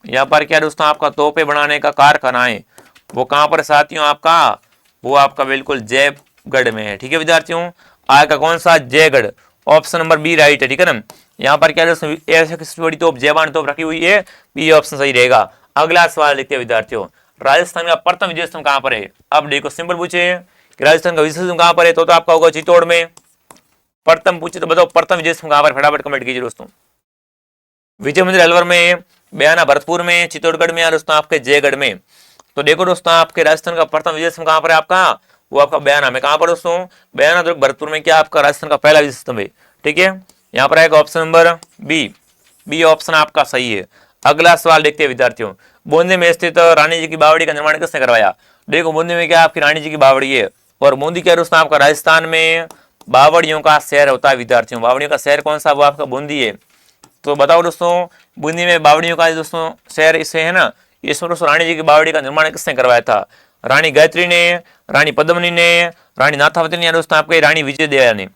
Speaker 1: यहाँ पर क्या दोस्तों आपका? तोपे बनाने का कारखाना है। वो कहाँ पर साथियों आपका? वो आपका बिल्कुल जयगढ़ में है। ठीक है विद्यार्थियों, आएगा कौन सा? Jaigarh. Option number B right है। ठीक है ना, यहाँ पर क्या दोस्तों ऐसी बड़ी तोप जयबान तोप रखी हुई है, बी ऑप्शन सही रहेगा। अगला सवाल देखते हैं विद्यार्थियों, राजस्थान का प्रथम विजय स्तंभ कहां पर है? अब देखो सिंपल पूछे कि राजस्थान का विजय स्तंभ कहां पर है, तो आपका होगा चित्तौड़ में। प्रथम पूछे तो बताओ प्रथम विजय स्तंभ कहां पर, फटाफट कमेंट कीजिए दोस्तों। विजय मंदिर अलवर में, बयाना भरतपुर में, चित्तौड़गढ़ में, या दोस्तों आपके जयगढ़ में। तो देखो दोस्तों आपके राजस्थान का प्रथम विजय स्तंभ कहां पर है आपका, वो आपका बयाना में। कहां पर दोस्तों? बयाना दुर्ग भरतपुर में क्या आपका राजस्थान का पहला विजय स्तंभ है। ठीक है, यहाँ पर आएगा ऑप्शन नंबर बी ऑप्शन आपका सही है। अगला सवाल देखते हैं विद्यार्थियों। बूंदी में स्थित रानी जी की बावड़ी का निर्माण किसने करवाया? देखो बूंदी में क्या आपकी रानी जी की बावड़ी है, और बूंदी क्या दोस्तों आपका राजस्थान में बावड़ियों का शहर होता है विद्यार्थियों। बावड़ियों का शहर कौन सा? वो आपका बूंदी है। तो बताओ दोस्तों बूंदी में बावड़ियों का दोस्तों शहर इससे है ना, इसमें दोस्तों रानी जी की बावड़ी का निर्माण किसने करवाया था? रानी गायत्री ने, रानी पद्मिनी ने, रानी नाथावती ने, या दोस्तों आपके रानी विजय देवा ने।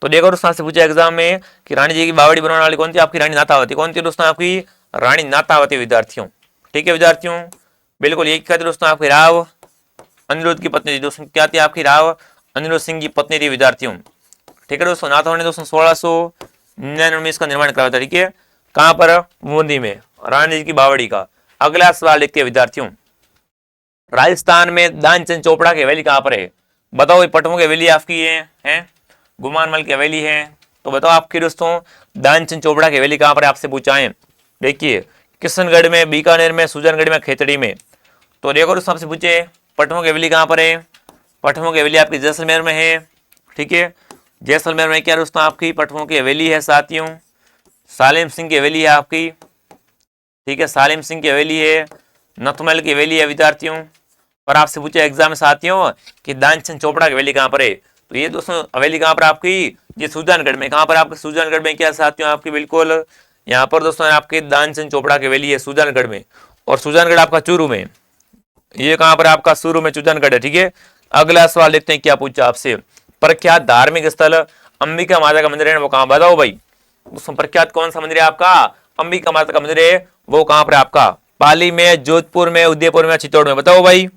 Speaker 1: तो देखो दोस्तों से पूछा एग्जाम में कि रानी जी की बावड़ी बनाने वाली कौन थी? आपकी रानी नाथावती। कौन थी दोस्तों? आपकी रानी नाथावती विद्यार्थियों। ठीक है विद्यार्थियों, बिल्कुल यही कहते दोस्तों आपकी राव अनिरुद्ध की पत्नी थी दोस्तों। क्या थी आपकी? राव अनिरुद्ध सिंह की पत्नी थी विद्यार्थियों। ठीक है दोस्तों, नाथावती ने दोस्तों 1699 में इसका निर्माण कराया था। ठीक है, कहां पर? बूंदी में, रानी जी की बावड़ी का। अगला सवाल देखते हैं विद्यार्थियों। राजस्थान में दानचंद चोपड़ा की हवेली कहां पर है? बताओ, ये पटवों की हवेली आपकी है? गुमानमल की हवेली है। तो बताओ आपकी दोस्तों दानचंद चोपड़ा की हवेली कहां पर है, आपसे पूछा है। देखिए किशनगढ़ में, बीकानेर में, सुजनगढ़ में, खेतड़ी में। तो देखो दोस्तों आपसे पूछे पटवों की हवेली कहां पर है? पटवों की हवेली आपकी जैसलमेर में है। ठीक है, जैसलमेर में क्या दोस्तों आपकी पटवों की हवेली है साथियों? सालिम सिंह की हवेली है आपकी। ठीक है, सालिम सिंह की हवेली है। नथमल की हवेली है विद्यार्थियों। और आपसे पूछा एग्जाम में साथियों कि दानचंद चोपड़ा की हवेली कहां पर है? तो ये दोस्तों हवेली कहां पर आपकी? ये सुजानगढ़ में। कहां पर आपके? सुजानगढ़ में। क्या साथियों आपकी? बिल्कुल यहाँ पर दोस्तों आपके दानचंद चोपड़ा की हवेली है सुजानगढ़ में। और सुजानगढ़ आपका चूरू में। ये कहां पर आपका? चूरू में, सुजानगढ़ है। ठीक है, अगला सवाल देखते हैं क्या पूछा आपसे। प्रख्यात धार्मिक स्थल अंबिका माता का मंदिर है वो कहां? बताओ भाई दोस्तों प्रख्यात कौन सा मंदिर है आपका? अंबिका माता का मंदिर है, वो कहां पर आपका? पाली में, जोधपुर में, उदयपुर में, चित्तौड़ में। बताओ भाई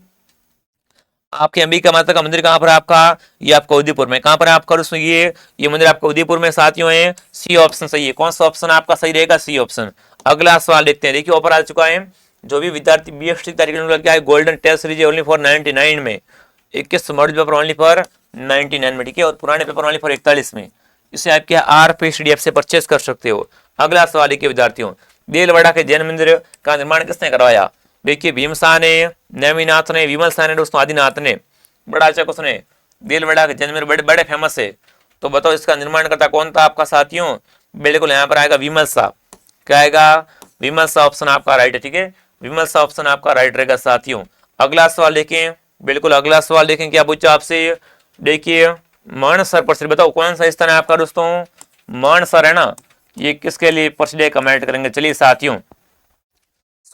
Speaker 1: आपके अंबिका माता का मंदिर कहां पर आपका? ये आपका उदयपुर में। कहां पर है आपका दोस्तों? ये मंदिर आपका उदयपुर में साथियों है। सी ऑप्शन सही है। कौन सा ऑप्शन आपका सही रहेगा? C option. अगला सवाल देखते हैं। देखिए ऊपर आ चुका है, जो भी विद्यार्थी बीएसटी तारीख क्या है, golden test series only for 99 में, 21 मॉडल पेपर ओनली फॉर 99 में। ठीक है, और पुराने पेपर ओनली फॉर 41 में। इसे आप क्या RPSTDF से परचेस कर सकते हो। अगला सवाल देखिए विद्यार्थियों, देलवाड़ा के जैन मंदिर का निर्माण किसने करवाया? देखिए भीमसा ने, नेमिनाथ ने, विमल शाह ने, दोस्तों आदिनाथ ने। बड़ा अच्छा क्वेश्चन है। देलवाड़ा के जैन मंदिर बड़े बड़े फेमस है। तो बताओ इसका निर्माण करता कौन था आपका साथियों? बिल्कुल यहाँ पर आएगा विमल शाह। क्या आएगा? विमल शाह ऑप्शन आपका राइट है। ठीक है, विमल शाह ऑप्शन आपका राइट रहेगा साथियों। अगला सवाल देखें, बिल्कुल अगला सवाल देखें क्या पूछा आपसे। देखिए मानसर प्रसिद्ध, बताओ कौन सा स्थान है आपका दोस्तों? मानसर है ना, ये किसके लिए प्रसिद्ध है कमेंट करेंगे। चलिए साथियों,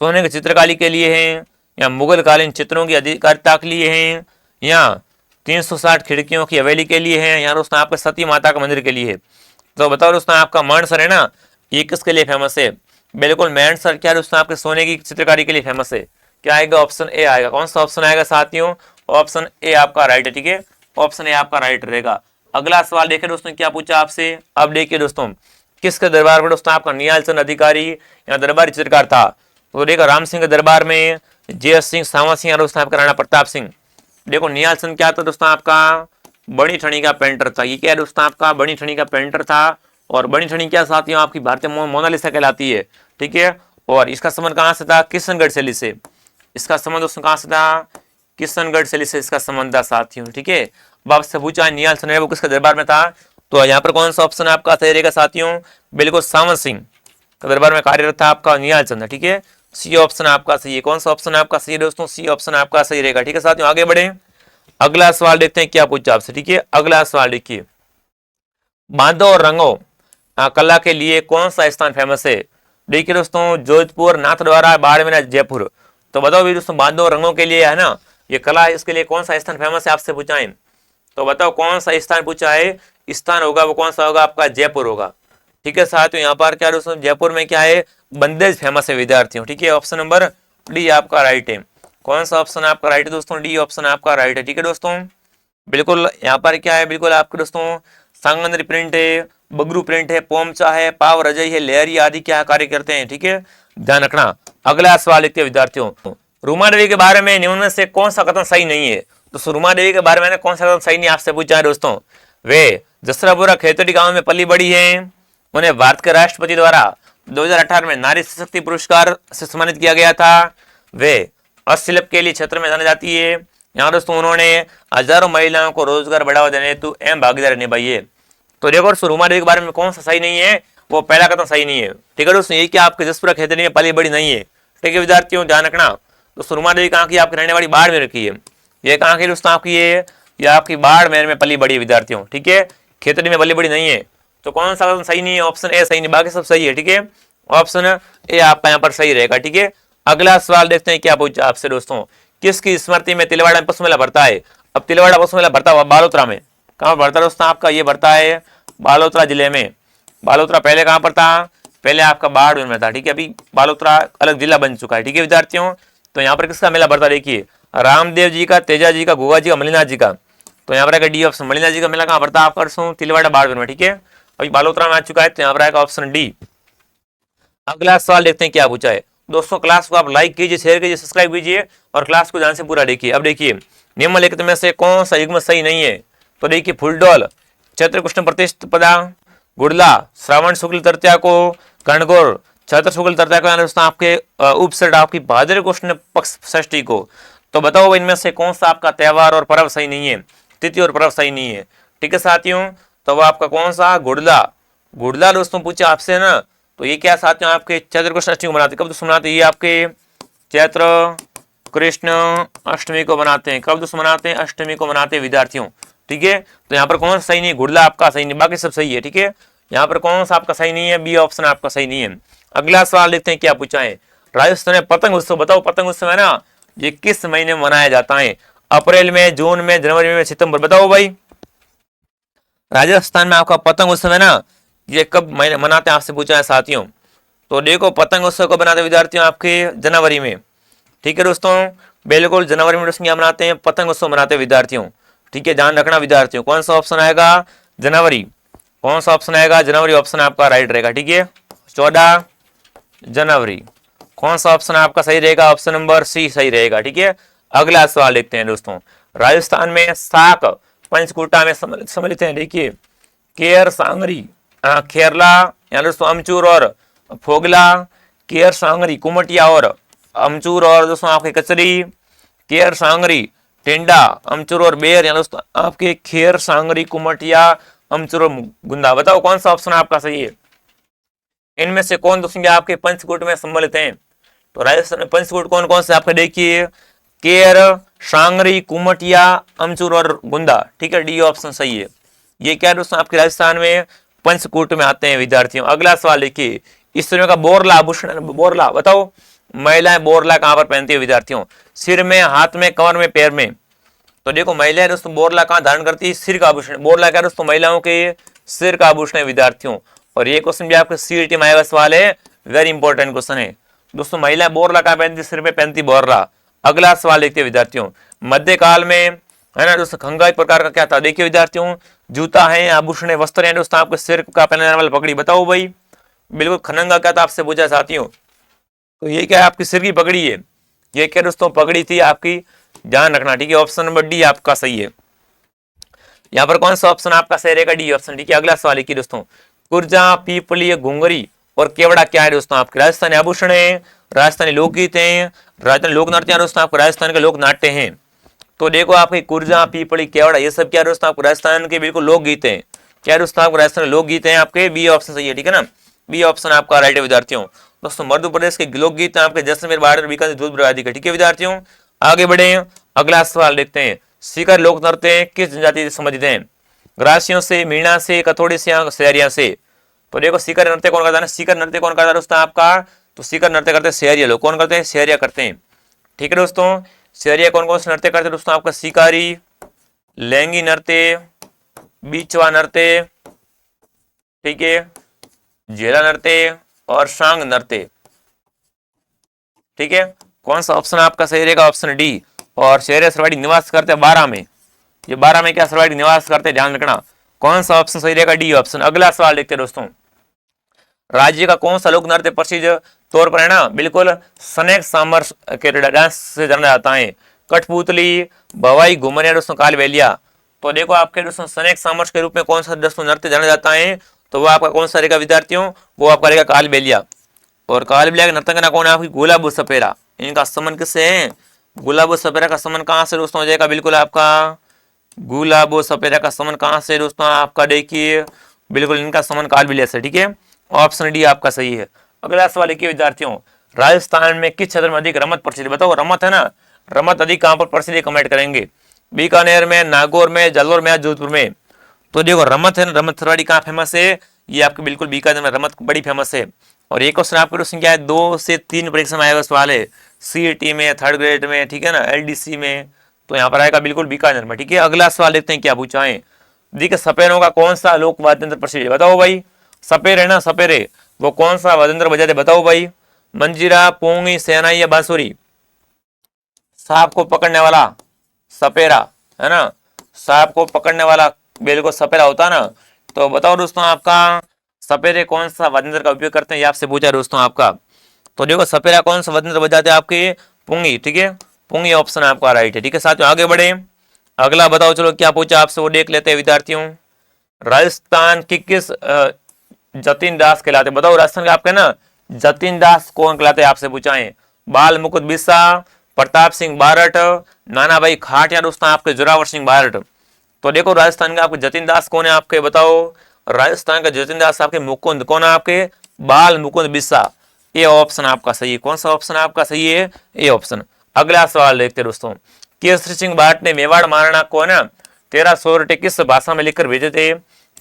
Speaker 1: सोने की चित्रकारी के लिए है, या मुगल कालीन चित्रों की अधिकारिता के लिए है, या 360 खिड़कियों की हवेली के लिए है, या दोस्तों आपके सती माता का मंदिर के लिए है। तो बताओ दोस्तों आपका मानसर है ना, ये किसके लिए फेमस है? बिल्कुल मानसर क्या दोस्तों आपके सोने की चित्रकारी के लिए फेमस है। क्या आएगा? ऑप्शन ए आएगा। कौन सा ऑप्शन आएगा साथियों? ऑप्शन ए आपका राइट है। ठीक है, ऑप्शन ए आपका राइट रहेगा। अगला सवाल देखिए दोस्तों क्या पूछा आपसे। अब देखिए दोस्तों, किसके दरबार में दोस्तों आपका निहाल चंद अधिकारी या दरबारी चित्रकार था? तो देखो राम सिंह के दरबार में जय सिंह, सावा सिंह, दोस्तों आपका राणा प्रताप सिंह। देखो निहाल चंद क्या था दोस्तों आपका? बड़ी ठणी का पेंटर था। ये क्या है दोस्तों आपका? बड़ी ठणी का पेंटर था। और बड़ी ठणी क्या साथियों आपकी भारतीय मोनालिसा कहलाती है। ठीक है, और इसका संबंध कहाँ से था? किशनगढ़ शैली से। इसका संबंध दोस्तों कहाँ से था? किशनगढ़ शैली से इसका संबंध था साथियों। ठीक है, अब आपसे पूछा निहाल चंद वो किसके दरबार में था? तो यहाँ पर कौन सा ऑप्शन आपका सही रहेगा साथियों? बिल्कुल सावंत सिंह के दरबार में कार्यरत था आपका निहाल चंद। ठीक है, सी ऑप्शन आपका सही है। कौन सा ऑप्शन आपका सही है दोस्तों? सी ऑप्शन आपका सही रहेगा। ठीक है साथियों, आगे बढ़े, अगला सवाल देखते हैं क्या पूछा आपसे। ठीक है, अगला सवाल देखिए, बांधों और रंगों कला के लिए कौन सा स्थान फेमस है? देखिए दोस्तों जोधपुर, नाथद्वारा, बाड़मेर, जयपुर। तो बताओ भी दोस्तों बांधों और रंगों के लिए है ना ये कला है, इसके लिए कौन सा स्थान फेमस है आपसे पूछा है। तो बताओ कौन सा स्थान पूछा है। स्थान होगा वो कौन सा होगा आपका? जयपुर होगा। ठीक है साथियों, यहाँ पर क्या दोस्तों जयपुर में क्या है? बंदेज फेमस है विद्यार्थियों। ठीक है, ऑप्शन नंबर डी आपका राइट है। कौन सा ऑप्शन आपका राइट है दोस्तों? डी ऑप्शन आपका राइट है। ठीक है दोस्तों, बिल्कुल यहाँ पर क्या है? बिल्कुल आपके दोस्तों सांगंदरी प्रिंट है, बगरू प्रिंट है, पोमचा है, पाव रजई है, लेहरी आदि क्या कार्य करते हैं। ठीक है, ध्यान रखना। अगला सवाल देखते हैं विद्यार्थियों, रूमा देवी के बारे में निम्न में से कौन सा कथन सही नहीं है? तो रूमा देवी के बारे में कौन सा कथन सही नहीं आपसे पूछा है दोस्तों? वे जसरापुरा खेतड़ी गांव में पली बड़ी है। उन्हें भारत के राष्ट्रपति द्वारा 2018 में नारी शक्ति पुरस्कार से सम्मानित किया गया था। वे हस्तशिल्प के लिए क्षेत्र में जानी जाती है। यहाँ दोस्तों उन्होंने हजारों महिलाओं को रोजगार बढ़ावा देने हेतु अहम भागीदारी निभाई है। तो देखो दोस्तों रूमा देवी के बारे में कौन सा सही नहीं है? वो पहला कथन सही नहीं है। ठीक है दोस्तों, ये क्या आपके जसपुरा खेतड़ी में पली बड़ी नहीं है। ठीक है विद्यार्थियों, ध्यान रखना। दोस्तों रूमा देवी कहाँ की? आपकी रहने वाली बाड़मेर की है। ये कहाँ की दोस्तों आपकी? ये आपकी बाड़मेर में पली बड़ी है विद्यार्थियों। ठीक है, खेतड़ी में पली बड़ी नहीं है। तो कौन सा कथन सही नहीं है? ऑप्शन ए सही नहीं, बाकी सब सही है। ठीक है, ऑप्शन ए आपका यहाँ पर सही रहेगा। ठीक है, अगला सवाल देखते हैं क्या पूछा आपसे दोस्तों। किसकी स्मृति में तिलवाड़ा में पशु मेला भरता है? अब तिलवाड़ा पशु मेला भरता हुआ बालोतरा में। कहाँ भरता है दोस्तों? आपका ये भरता है बालोतरा जिले में। बालोतरा पहले कहाँ पर था? पहले आपका बाड़मेर में था। ठीक है, अभी बालोतरा अलग जिला बन चुका है। ठीक है विद्यार्थियों, तो यहाँ पर किसका मेला भरता देखिए, रामदेव जी का, तेजा जी का, गोगा जी का, मलिनाथ जी का। तो यहाँ पर आएगा डी ऑप्शन। मलिनाथ जी का मेला कहाँ भरता है आपका? तिलवाड़ा बाड़मेर में। ठीक है, अभी बालोतरा में आ चुका है, तो यहाँ पर आएगा ऑप्शन डी। अगला सवाल देखते हैं क्या पूछा है दोस्तों। क्लास को आप लाइक कीजिए, शेयर कीजिए, सब्सक्राइब कीजिए और क्लास को ध्यान से पूरा देखिए। अब देखिए निम्नलिखित में से कौन सा युग्म सही नहीं है? तो देखिए फुलडोल, चैत्र कृष्ण प्रतिष्ठा, गुड़ला, श्रावण शुक्ल तृतीया को, कणगौर, चैत्र शुक्ल तृतीया को, दोस्तों आपके उपसर्ग आपकी भाद्र कृष्ण पक्ष षष्ठी को। तो बताओ इनमें से कौन सा आपका त्योहार और पर्व सही नहीं है? तिथि और पर्व सही नहीं है। ठीक है साथियों, तो वो आपका कौन सा? गुड़ला। गुड़ला दोस्तों पूछे आपसे ना, तो ये क्या साथियों आपके चैत्र कृष्ण अष्टमी को मनाते हैं। कब दोस्तों मनाते हैं? ये आपके चैत्र कृष्ण अष्टमी को मनाते हैं। कब दोस्तों मनाते हैं? अष्टमी को मनाते हैं विद्यार्थियों। ठीक है, तो यहाँ पर कौन सा सही नहीं? गुड़ला आपका सही नहीं, बाकी सब सही है। ठीक है, यहाँ पर कौन सा आपका सही नहीं है? बी ऑप्शन आपका सही नहीं है। अगला सवाल देखते हैं क्या पूछा है। राजस्थान में पतंग उत्सव, बताओ पतंग उत्सव है ना, ये किस महीने में मनाया जाता है? अप्रैल में, जून में, जनवरी में, सितंबर? बताओ भाई, राजस्थान में आपका पतंग उत्सव है ना, ये कब मनाते हैं आपसे पूछा है साथियों। तो देखो पतंग उत्सव कब मनाते हैं विद्यार्थियों? आपके जनवरी में। ठीक है दोस्तों, बिल्कुल जनवरी में दोस्तों मनाते हैं, पतंग उत्सव मनाते हैं विद्यार्थियों। ठीक है, ध्यान रखना विद्यार्थियों। कौन सा ऑप्शन आएगा? जनवरी। कौन सा ऑप्शन आएगा? जनवरी ऑप्शन आपका राइट रहेगा। ठीक है, 14 जनवरी। कौन सा ऑप्शन आपका सही रहेगा? ऑप्शन नंबर सी सही रहेगा। ठीक है, अगला सवाल देखते हैं दोस्तों। राजस्थान में साक पंचकूटा में सम्मिलित है। देखिए केर सांगरी, खेरला, यहाँ दोस्तों अमचूर और फोगला, केर सांगरी कुमटिया और अमचूर और दोस्तों आपके कचरी, केर सांगरी टेंडा, अमचूर और बेर, यहाँ दोस्तों आपके खेर सांगरी कुमटिया अमचूर और गुंदा। बताओ कौन सा ऑप्शन आपका सही है? इनमें से कौन दोस्तों आपके पंचकूट में सम्मिलित हैं? तो राजस्थान में पंचकूट कौन कौन से आपके देखिए, केर सांगरी कुमटिया अमचूर और गुंदा। ठीक है, डी ऑप्शन सही है। ये क्या दोस्तों आपके राजस्थान में पंचकूट में आते हैं विद्यार्थियों। अगला सवाल देखिए, इस तरह का बोरला आभूषण, बोरला बताओ महिलाएं बोरला कहां पर पहनती है विद्यार्थियों? सिर में, हाथ में, कमर में, पैर में। तो देखो महिलाएं दोस्तों बोरला कहां धारण करती है? सिर का आभूषण। बोरला क्या दोस्तों? महिलाओं के सिर का आभूषण है विद्यार्थियों। और ये क्वेश्चन भी आपके सीईटी में आएगा सवाल है, वेरी इंपॉर्टेंट क्वेश्चन है दोस्तों। महिला बोरला कहां पहनती? सिर पे पहनती बोरला। अगला सवाल देखते हैं विद्यार्थियों। मध्यकाल में है ना दोस्तों खंगा एक प्रकार का क्या था? देखिए विद्यार्थियों, जूता है, आभूषण है, वस्त्र है दोस्तों आपके सिर का पहनने वाला पगड़ी। बताओ भाई, बिल्कुल खनंगा क्या था आपसे पूछा साथियों। तो ये क्या है? आपकी सिर की पगड़ी है। ये क्या दोस्तों? पगड़ी थी आपकी, ध्यान रखना। ठीक है, ऑप्शन नंबर डी आपका सही है। यहाँ पर कौन सा ऑप्शन आपका सही रहेगा? D option. ठीक है, अगला सवाल है दोस्तों। कुर्जा, पीपली, घुंगरी और केवड़ा क्या है दोस्तों आपके? राजस्थानी आभूषण है, राजस्थानी लोकगीत हैं, राजस्थानी लोक नृत्य दोस्तों आपको राजस्थान के लोक नाट्य हैं। तो देखो आपकी कुर्जा, पीपली, केवड़ा ये सब क्या दोस्तों आपको राजस्थान के बिल्कुल लोकगीत हैं। क्या दोस्तों आपको राजस्थान लोकगीत हैं आपके? बी ऑप्शन सही है। ठीक है ना, बी ऑप्शन आपका राइट है विद्यार्थियों। दोस्तों मध्य प्रदेश के लोकगीत हैं आपके जैसलमेर, बाड़मेर, बीकानेर, जोधपुर आदि के। ठीक है विद्यार्थियों, आगे बढ़े, अगला सवाल देखते हैं। सीकर लोक नृत्य किस जनजाति से संबंधित हैं? ग्रासियों से, मीणा से, कथोड़ी से, शहरिया से। तो देखो सीकर नृत्य कौन करता है? सीकर नृत्य कौन करता है दोस्तों आपका? तो सीकर नृत्य करते हैं शहरिया लोग। कौन करते हैं? शहरिया करते हैं। ठीक है दोस्तों, शहरिया कौन कौन से नृत्य करते हैं दोस्तों आपका? शिकारी, लैंगी नृत्य, बीचवा नृत्य, ठीक है, झेला नृत्य और सांग नृत्य। ठीक है, कौन सा ऑप्शन आपका सही रहेगा? Option D. और शहरिया सरवाड़ी निवास करते हैं 12 में। ये 12 में क्या सरवाड़ी निवास करते हैं, ध्यान रखना। कौन सा ऑप्शन सही रहेगा? D option. अगला सवाल देखते हैं दोस्तों। राज्य का कौन सा लोक नृत्य प्रसिद्ध तौर पर है ना बिल्कुल स्नेक सांबर के डांस से जाना जाता है। कठपुतली, भवाई, घूमर या दोस्तों कालबेलिया। तो देखो आपके दोस्तों स्नेक सांबर के रूप में कौन सा दोस्तों नृत्य जाना जाता है, तो वो आपका कौन सा रहेगा विद्यार्थियों, वो आपका रहेगा कालबेलिया। और कालबेलिया के नर्तक कौन है आपकी, गुलाबो सपेरा। इनका संबंध किससे है, गुलाबो सपेरा का संबंध कहाँ से दोस्तों हो जाएगा, बिल्कुल आपका गुलाबो सपेरा का संबंध कहाँ से दोस्तों आपका, देखिए बिल्कुल इनका संबंध कालबेलिया से। ठीक है, ऑप्शन डी आपका सही है। अगला सवाल देखिए विद्यार्थियों, राजस्थान में किस क्षेत्र में अधिक रमत प्रचलित, बताओ रमत है ना, रमत अधिक कहां पर प्रचलित, कमेंट करेंगे। बीकानेर में, नागौर में, जालौर में या जोधपुर में। तो देखो रमत है ना, रमत थरवाड़ी कहाँ फेमस है, ये आपके बिल्कुल बीकानेर में रमत बड़ी फेमस है। और एक क्वेश्चन आपके दोस्तों क्या है, 2 से 3 परीक्षा में आएगा सवाल है, सीईटी में, थर्ड ग्रेड में, ठीक है ना, एलडीसी में, तो यहाँ पर आएगा बिल्कुल बीकानेर में। ठीक है, अगला सवाल देखते हैं क्या पूछा है। देखिए सपेरों का कौन सा लोक वाद्य यंत्र प्रसिद्ध है, बताओ भाई। सपेरे ना, सपेरे, वो कौन सा वाद्य यंत्र बजाते, बताओ भाई। मंजीरा, पोंगी, शहनाई या बांसुरी। सांप को पकड़ने वाला सपेरा है ना, सांप को पकड़ने वाला बिल्कुल सपेरा होता है ना। तो बताओ दोस्तों आपका सपेरे कौन सा वाद्य यंत्र का उपयोग करते हैं, ये आपसे पूछा दोस्तों आपका। तो देखो सपेरा कौन सा वाद्य यंत्र बजाते हैं आपके, पुंगी। ठीक है, पुंगी ऑप्शन आपका राइट है। ठीक है साथियों, आगे बढ़े, अगला बताओ, चलो क्या पूछा आपसे वो देख लेते हैं विद्यार्थियों। राजस्थान की किस जतिन दास कहलाते, बताओ राजस्थान के आपके ना जतिन दास कौन कहलाते हैं, आपसे पूछा है। बाल मुकुट बिस्सा, प्रताप सिंह बारट, नाना भाई खाट या दोस्तों आपके जोरावर सिंह बारट। तो देखो राजस्थान के आपके जतिन दास कौन है आपके, बताओ। राजस्थान का जतिन दास आपके मुकुंद कौन है आपके, बाल मुकुंद बिस्सा। ये ऑप्शन आपका सही है। कौन सा ऑप्शन आपका सही है, ये ऑप्शन। अगला सवाल देखते दोस्तों, केसरी सिंह बारट ने मेवाड़ महाराणा को ना 13 सोरठे किस भाषा में लिखकर भेजे थे,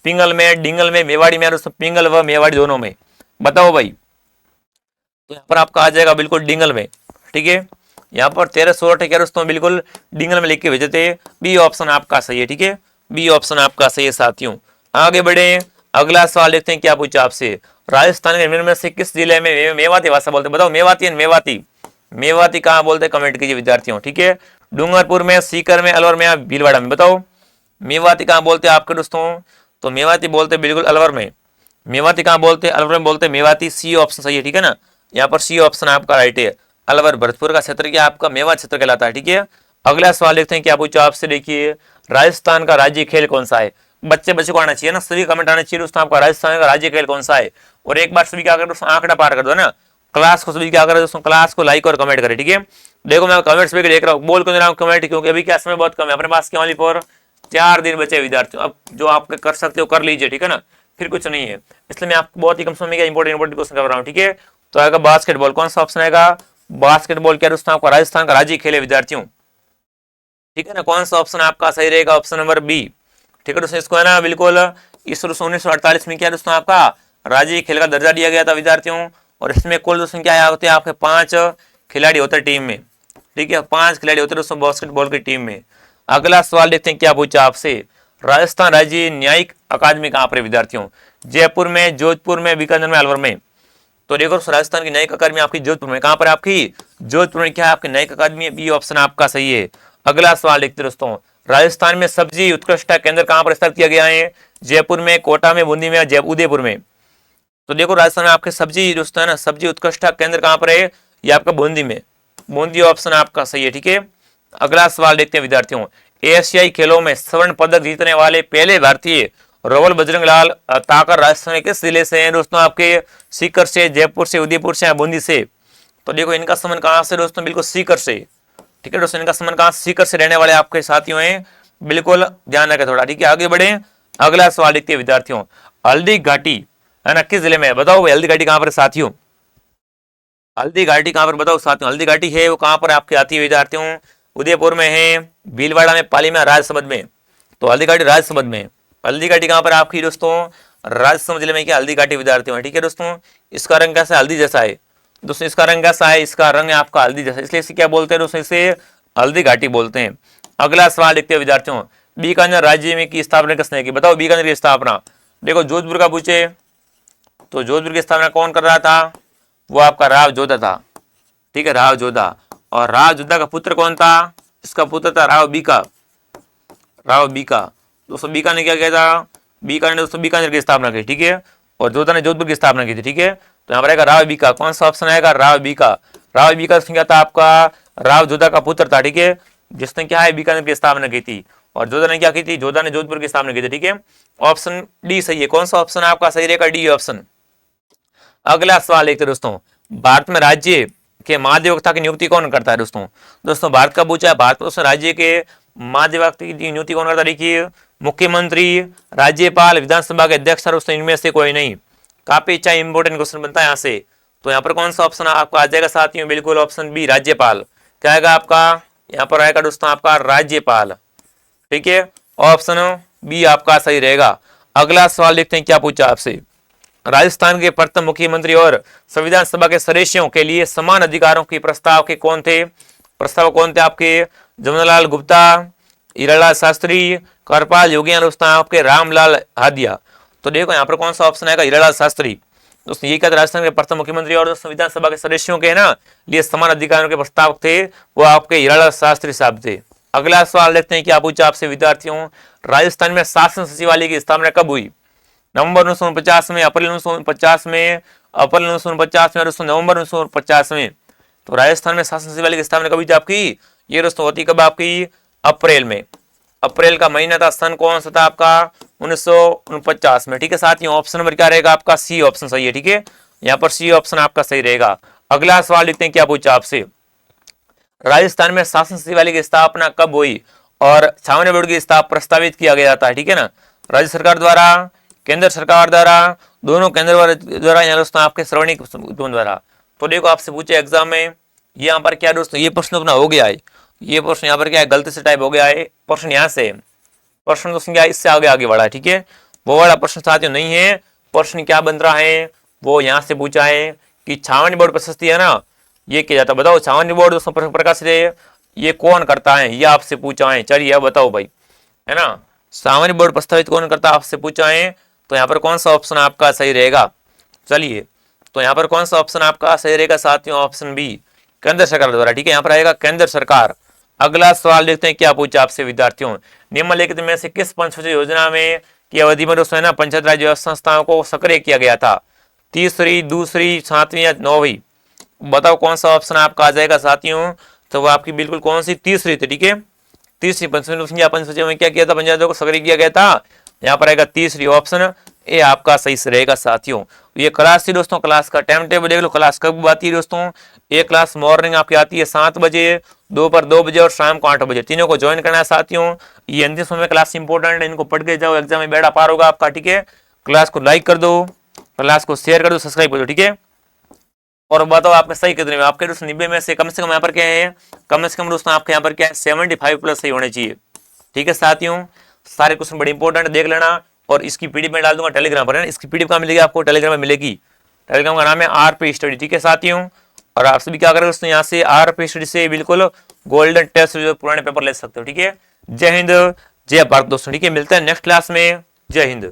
Speaker 1: पिंगल में, डिंगल में, मेवाड़ी में, दोस्तों पिंगल व मेवाड़ी दोनों में, बताओ भाई। तो यहाँ पर आपका आ जाएगा बिल्कुल डिंगल में। ठीक है, यहाँ पर 13 सोरठे क्या दोस्तों बिल्कुल डिंगल में लिख के भेजे थे, बी ऑप्शन आपका सही है। ठीक है, बी ऑप्शन आपका सही है साथियों। आगे बढ़े, अगला सवाल देखते हैं क्या पूछा आपसे। राजस्थान के निम्न में से किस जिले में मेवाती भाषा बोलते, बताओ। मेवाती एंड मेवाती, मेवाती कहाँ बोलते, कमेंट कीजिए विद्यार्थियों। ठीक है, डूंगरपुर में, सीकर में, अलवर में या भीलवाड़ा में, बताओ। मेवाती कहाँ बोलते हैं आपके दोस्तों, तो मेवाती बोलते बिल्कुल अलवर में। मेवाती कहाँ बोलते हैं, अलवर में बोलते मेवाती, सी ऑप्शन सही है। ठीक है ना, यहाँ पर सी ऑप्शन आपका राइट है। अलवर भरतपुर का क्षेत्र क्या आपका मेवात क्षेत्र कहलाता है। ठीक है, अगला सवाल देखते हैं क्या पूछा आपसे। देखिए राजस्थान का राज्य खेल कौन सा है, बच्चे को आना चाहिए ना, सभी कमेंट आना चाहिए दोस्तों आपका राजस्थान का राज्य खेल कौन सा है। और एक बार सभी क्या करें दोस्तों, आंकड़ा पार कर दो ना, क्लास को सभी क्या करें दोस्तों, क्लास को लाइक और कमेंट करें। ठीक है, देखो मैं कमेंट्स भी देख रहा हूँ, बोल क्यों दे रहा हूँ कमेंट, क्योंकि अभी क्या समय बहुत कम है अपने पास, केवल पर 4 दिन बचे विद्यार्थियों। अब जो आप कर सकते हो कर लीजिए, ठीक है ना, फिर कुछ नहीं है, इसलिए मैं आपको बहुत ही कम समय में इंपोर्टेंट क्वेश्चन कर रहा हूँ। ठीक है, तो आएगा बास्केटबॉल, कौन सा ऑप्शन आएगा, बास्केटबॉल क्या दोस्तों आपका राजस्थान का राज्य खेल है विद्यार्थियों। ठीक है ना, कौन सा ऑप्शन आपका सही रहेगा, ऑप्शन नंबर बी। ठीक है दोस्तों, इसको है ना बिल्कुल इस 1948 में क्या दोस्तों आपका राज्य खेल का दर्जा दिया गया था विद्यार्थियों। और इसमें कुल दोस्तों क्या होते हैं आपके 5 खिलाड़ी होते हैं टीम में। ठीक है, 5 खिलाड़ी होते हैं दोस्तों बास्केटबॉल की टीम में। अगला सवाल देखते हैं क्या पूछा आपसे। राजस्थान राज्य न्यायिक अकादमी कहाँ पर है विद्यार्थियों, जयपुर में, जोधपुर में, बीकानेर में, अलवर में। तो देखो राजस्थान की न्यायिक अकादमी आपकी जोधपुर में, कहां पर आपकी जोधपुर में क्या है आपकी न्यायिक अकादमी है, बी ऑप्शन आपका सही है। अगला सवाल देखते दोस्तों, राजस्थान में सब्जी उत्कृष्टता केंद्र कहां पर स्थापित किया गया है, जयपुर में, कोटा में, बूंदी में, उदयपुर में। तो देखो राजस्थान में आपके सब्जी दोस्तों है ना, सब्जी उत्कृष्टता केंद्र कहां पर है, ये आपका बूंदी में, बूंदी ऑप्शन आपका सही है। ठीक है, अगला सवाल देखते हैं विद्यार्थियों, एशियाई खेलों में स्वर्ण पदक जीतने वाले पहले भारतीय रोवल बजरंगलाल ताकर राजस्थान के किस जिले से हैं दोस्तों, आपके सीकर से, जयपुर से, उदयपुर से या बूंदी से। तो देखो इनका संबंध कहां से दोस्तों, बिल्कुल सीकर से। ठीक है दोस्तों, इनका संबंध कहां, सीकर से रहने वाले आपके साथियों हैं, बिल्कुल ध्यान रखें थोड़ा। ठीक है, आगे बढ़े, अगला सवाल देखते हैं विद्यार्थियों, हल्दी घाटी है ना किस जिले में है, बताओ भाई हल्दी घाटी कहां पर साथियों, हल्दी घाटी कहां पर बताओ साथियों, हल्दी घाटी है वो कहां पर आपकी आती है विद्यार्थियों, उदयपुर में है, भीलवाड़ा में, पाली में, राजसमंद में। तो हल्दी घाटी राजसमंद में, हल्दी घाटी कहां पर आपकी दोस्तों, राजसमंद जिले में क्या हल्दी घाटी विद्यार्थियों है। ठीक है दोस्तों, इसका रंग कैसा, हल्दी जैसा है दोस्तों, इसका रंग कैसा है, इसका रंग है आपका हल्दी जैसा, इसलिए इसे क्या बोलते हैं दोस्तों, इसे हल्दी घाटी बोलते हैं। अगला सवाल देखते हैं विद्यार्थियों, बीकानेर राज्य में की स्थापना किसने की, बताओ बीकानेर की स्थापना। देखो जोधपुर का पूछे तो जोधपुर की स्थापना कौन कर रहा था, वो आपका राव जोधा था। ठीक है, राव जोधा, और राव जोधा का पुत्र कौन था, इसका पुत्र था राव बीका, राव बीका। दोस्तों बीका ने क्या किया था, बीका ने दोस्तों बीकानेर की स्थापना की। ठीक है, और जोधा ने जोधपुर की स्थापना की थी। ठीक है, तो यहाँ पर आएगा राव बीका। कौन सा ऑप्शन आएगा? राव बीका। राव बीका क्या था आपका? राव जोधा का पुत्र था, ठीक है, जिसने क्या है बीकानेर की स्थापना की थी। और जोधा ने क्या की थी? जोधा ने जोधपुर की स्थापना की थी, ठीक है। ऑप्शन डी सही है। कौन सा ऑप्शन आपका सही रहेगा? D option. अगला सवाल देखते हैं दोस्तों, भारत में राज्य के महाधिवक्ता की नियुक्ति कौन करता है? दोस्तों भारत का पूछा है, भारत में राज्य के महाधिवक्ता की नियुक्ति कौन करता है? देखिए, मुख्यमंत्री, राज्यपाल, विधानसभा के अध्यक्ष, दोस्तों इनमें से कोई नहीं। काफी अच्छा इंपोर्टेंट क्वेश्चन बनता है यहाँ से। तो यहाँ पर कौन सा ऑप्शन आपका आ जाएगा साथियों? बिल्कुल ऑप्शन बी, राज्यपाल। क्या आएगा आपका? यहाँ पर आएगा दोस्तों आपका राज्यपाल, ठीक है। ऑप्शन बी आपका सही रहेगा। अगला सवाल देखते हैं क्या पूछा आपसे। राजस्थान के प्रथम मुख्यमंत्री और संविधान सभा के सदस्यों के लिए समान अधिकारों की प्रस्ताव के कौन थे? प्रस्ताव कौन थे आपके? जमनालाल गुप्ता, हीरालाल शास्त्री, करपाल योगियान, दोस्तों आपके रामलाल हादिया। तो देखो यहाँ पर कौन सा ऑप्शन आएगा? हीरालाल शास्त्री। दोस्तों ये क्या? राजस्थान के प्रथम मुख्यमंत्री और संविधान सभा के सदस्यों के ना लिए समान अधिकारों के प्रस्ताव थे, वो आपके हीरालाल शास्त्री साहब थे। अगला सवाल देखते हैं क्या पूछा आपसे विद्यार्थियों। राजस्थान में शासन सचिवालय की स्थापना कब हुई? नवंबर 1949 में, अप्रैल 1949 में, अप्रैल 1949 में, दोस्तों नवंबर 1950 में। तो राजस्थान में शासन सचिवालय की स्थापना कब हुई थी आपकी? ये दोस्तों होती कब आपकी? अप्रैल में। अप्रैल का महीना था, सन कौन सा था आपका? 1949 में, ठीक है साथियों। ऑप्शन नंबर क्या रहेगा आपका? सी ऑप्शन सही है, ठीक है। यहाँ पर सी ऑप्शन आपका सही रहेगा। अगला सवाल देखते हैं क्या पूछा आपसे। राजस्थान में शासन सचिवालय की स्थापना कब हुई और सामान्य बोर्ड की प्रस्तावित किया गया था, ठीक है ना? राज्य सरकार द्वारा, केंद्र सरकार द्वारा, दोनों केंद्र द्वारा, या दोस्तों आपके श्रवणिक द्वारा। तो देखो आपसे पूछे एग्जाम में, यहाँ पर क्या दोस्तों ये प्रश्न अपना हो गया है, ये प्रश्न यहाँ पर क्या है? गलती से टाइप हो गया है प्रश्न। यहाँ से प्रश्न दोस्तों क्या इससे आगे बढ़ा है, ठीक है। वो वाला प्रश्न साथियों नहीं है। प्रश्न क्या बन रहा है? वो यहाँ से पूछा है कि छावनी बोर्ड प्रशस्ति है ना, ये किया जाता है। बताओ छावनी बोर्ड दोस्तों प्रकाशित है, ये कौन करता है? ये आपसे पूछा है। चलिए अब बताओ भाई, है ना, सामान्य बोर्ड प्रस्तावित कौन करता है? आपसे पूछा है। तो यहाँ पर कौन सा ऑप्शन आपका सही रहेगा? चलिए, तो यहाँ पर कौन सा ऑप्शन आपका सही रहेगा साथियों? ऑप्शन बी, केंद्र सरकार द्वारा, ठीक है। यहाँ पर आएगा केंद्र सरकार। अगला सवाल देखते हैं क्या पूछा आपसे विद्यार्थियों। निम्नलिखित में से किस पंचवर्षीय योजना में की अवधि में दोस्तों है ना पंचायत राज संस्थाओं को सक्रिय किया गया था? तीसरी, दूसरी, सातवीं या नौवीं? बताओ कौन सा ऑप्शन आपका आ जाएगा साथियों? तो वो आपकी बिल्कुल कौन सी? तीसरी थी, ठीक है। तीसरी पंचवर्षीय में क्या किया था? पंचायतों को सक्रिय किया गया था। यहाँ पर आएगा तीसरी, ऑप्शन ए आपका सही रहेगा साथियों। ये क्लास थी दोस्तों, क्लास का टाइम टेबल देख लो। क्लास कब आती है दोस्तों? एक क्लास मॉर्निंग आपकी आती है 7 बजे, दोपहर 2 बजे और शाम को 8 बजे। तीनों को ज्वाइन करना है साथियों। ये अंतिम समय क्लास इंपॉर्टेंट है, इनको पढ़ के जाओ, एग्जाम में बेड़ा पार होगा आपका, ठीक है। क्लास को लाइक कर दो, क्लास को शेयर कर दो, सब्सक्राइब कर दो, ठीक है। और बताओ आपके सही कितने में? आपके दोस्तों 90 में से कम यहाँ पर क्या है? कम से कम दोस्तों आपके यहाँ पर क्या है? 75 प्लस सही होने चाहिए, ठीक है साथियों। सारे क्वेश्चन बड़े इंपॉर्टेंट देख लेना। और इसकी पीडीएफ में डाल दूंगा टेलीग्राम पर, है ना। इसकी पीडीएफ कहाँ मिलेगी आपको? टेलीग्राम में मिलेगी। टेलीग्राम का नाम है आरपी स्टडी, ठीक है साथियों। और आप सभी क्या करें दोस्तों, यहाँ से आरपी स्टडी से बिल्कुल गोल्डन टेस्ट जो पुराने पेपर ले सकते हो, ठीक है। जय हिंद, जय भारत दोस्तों, ठीक है। मिलते हैं नेक्स्ट क्लास में। जय हिंद।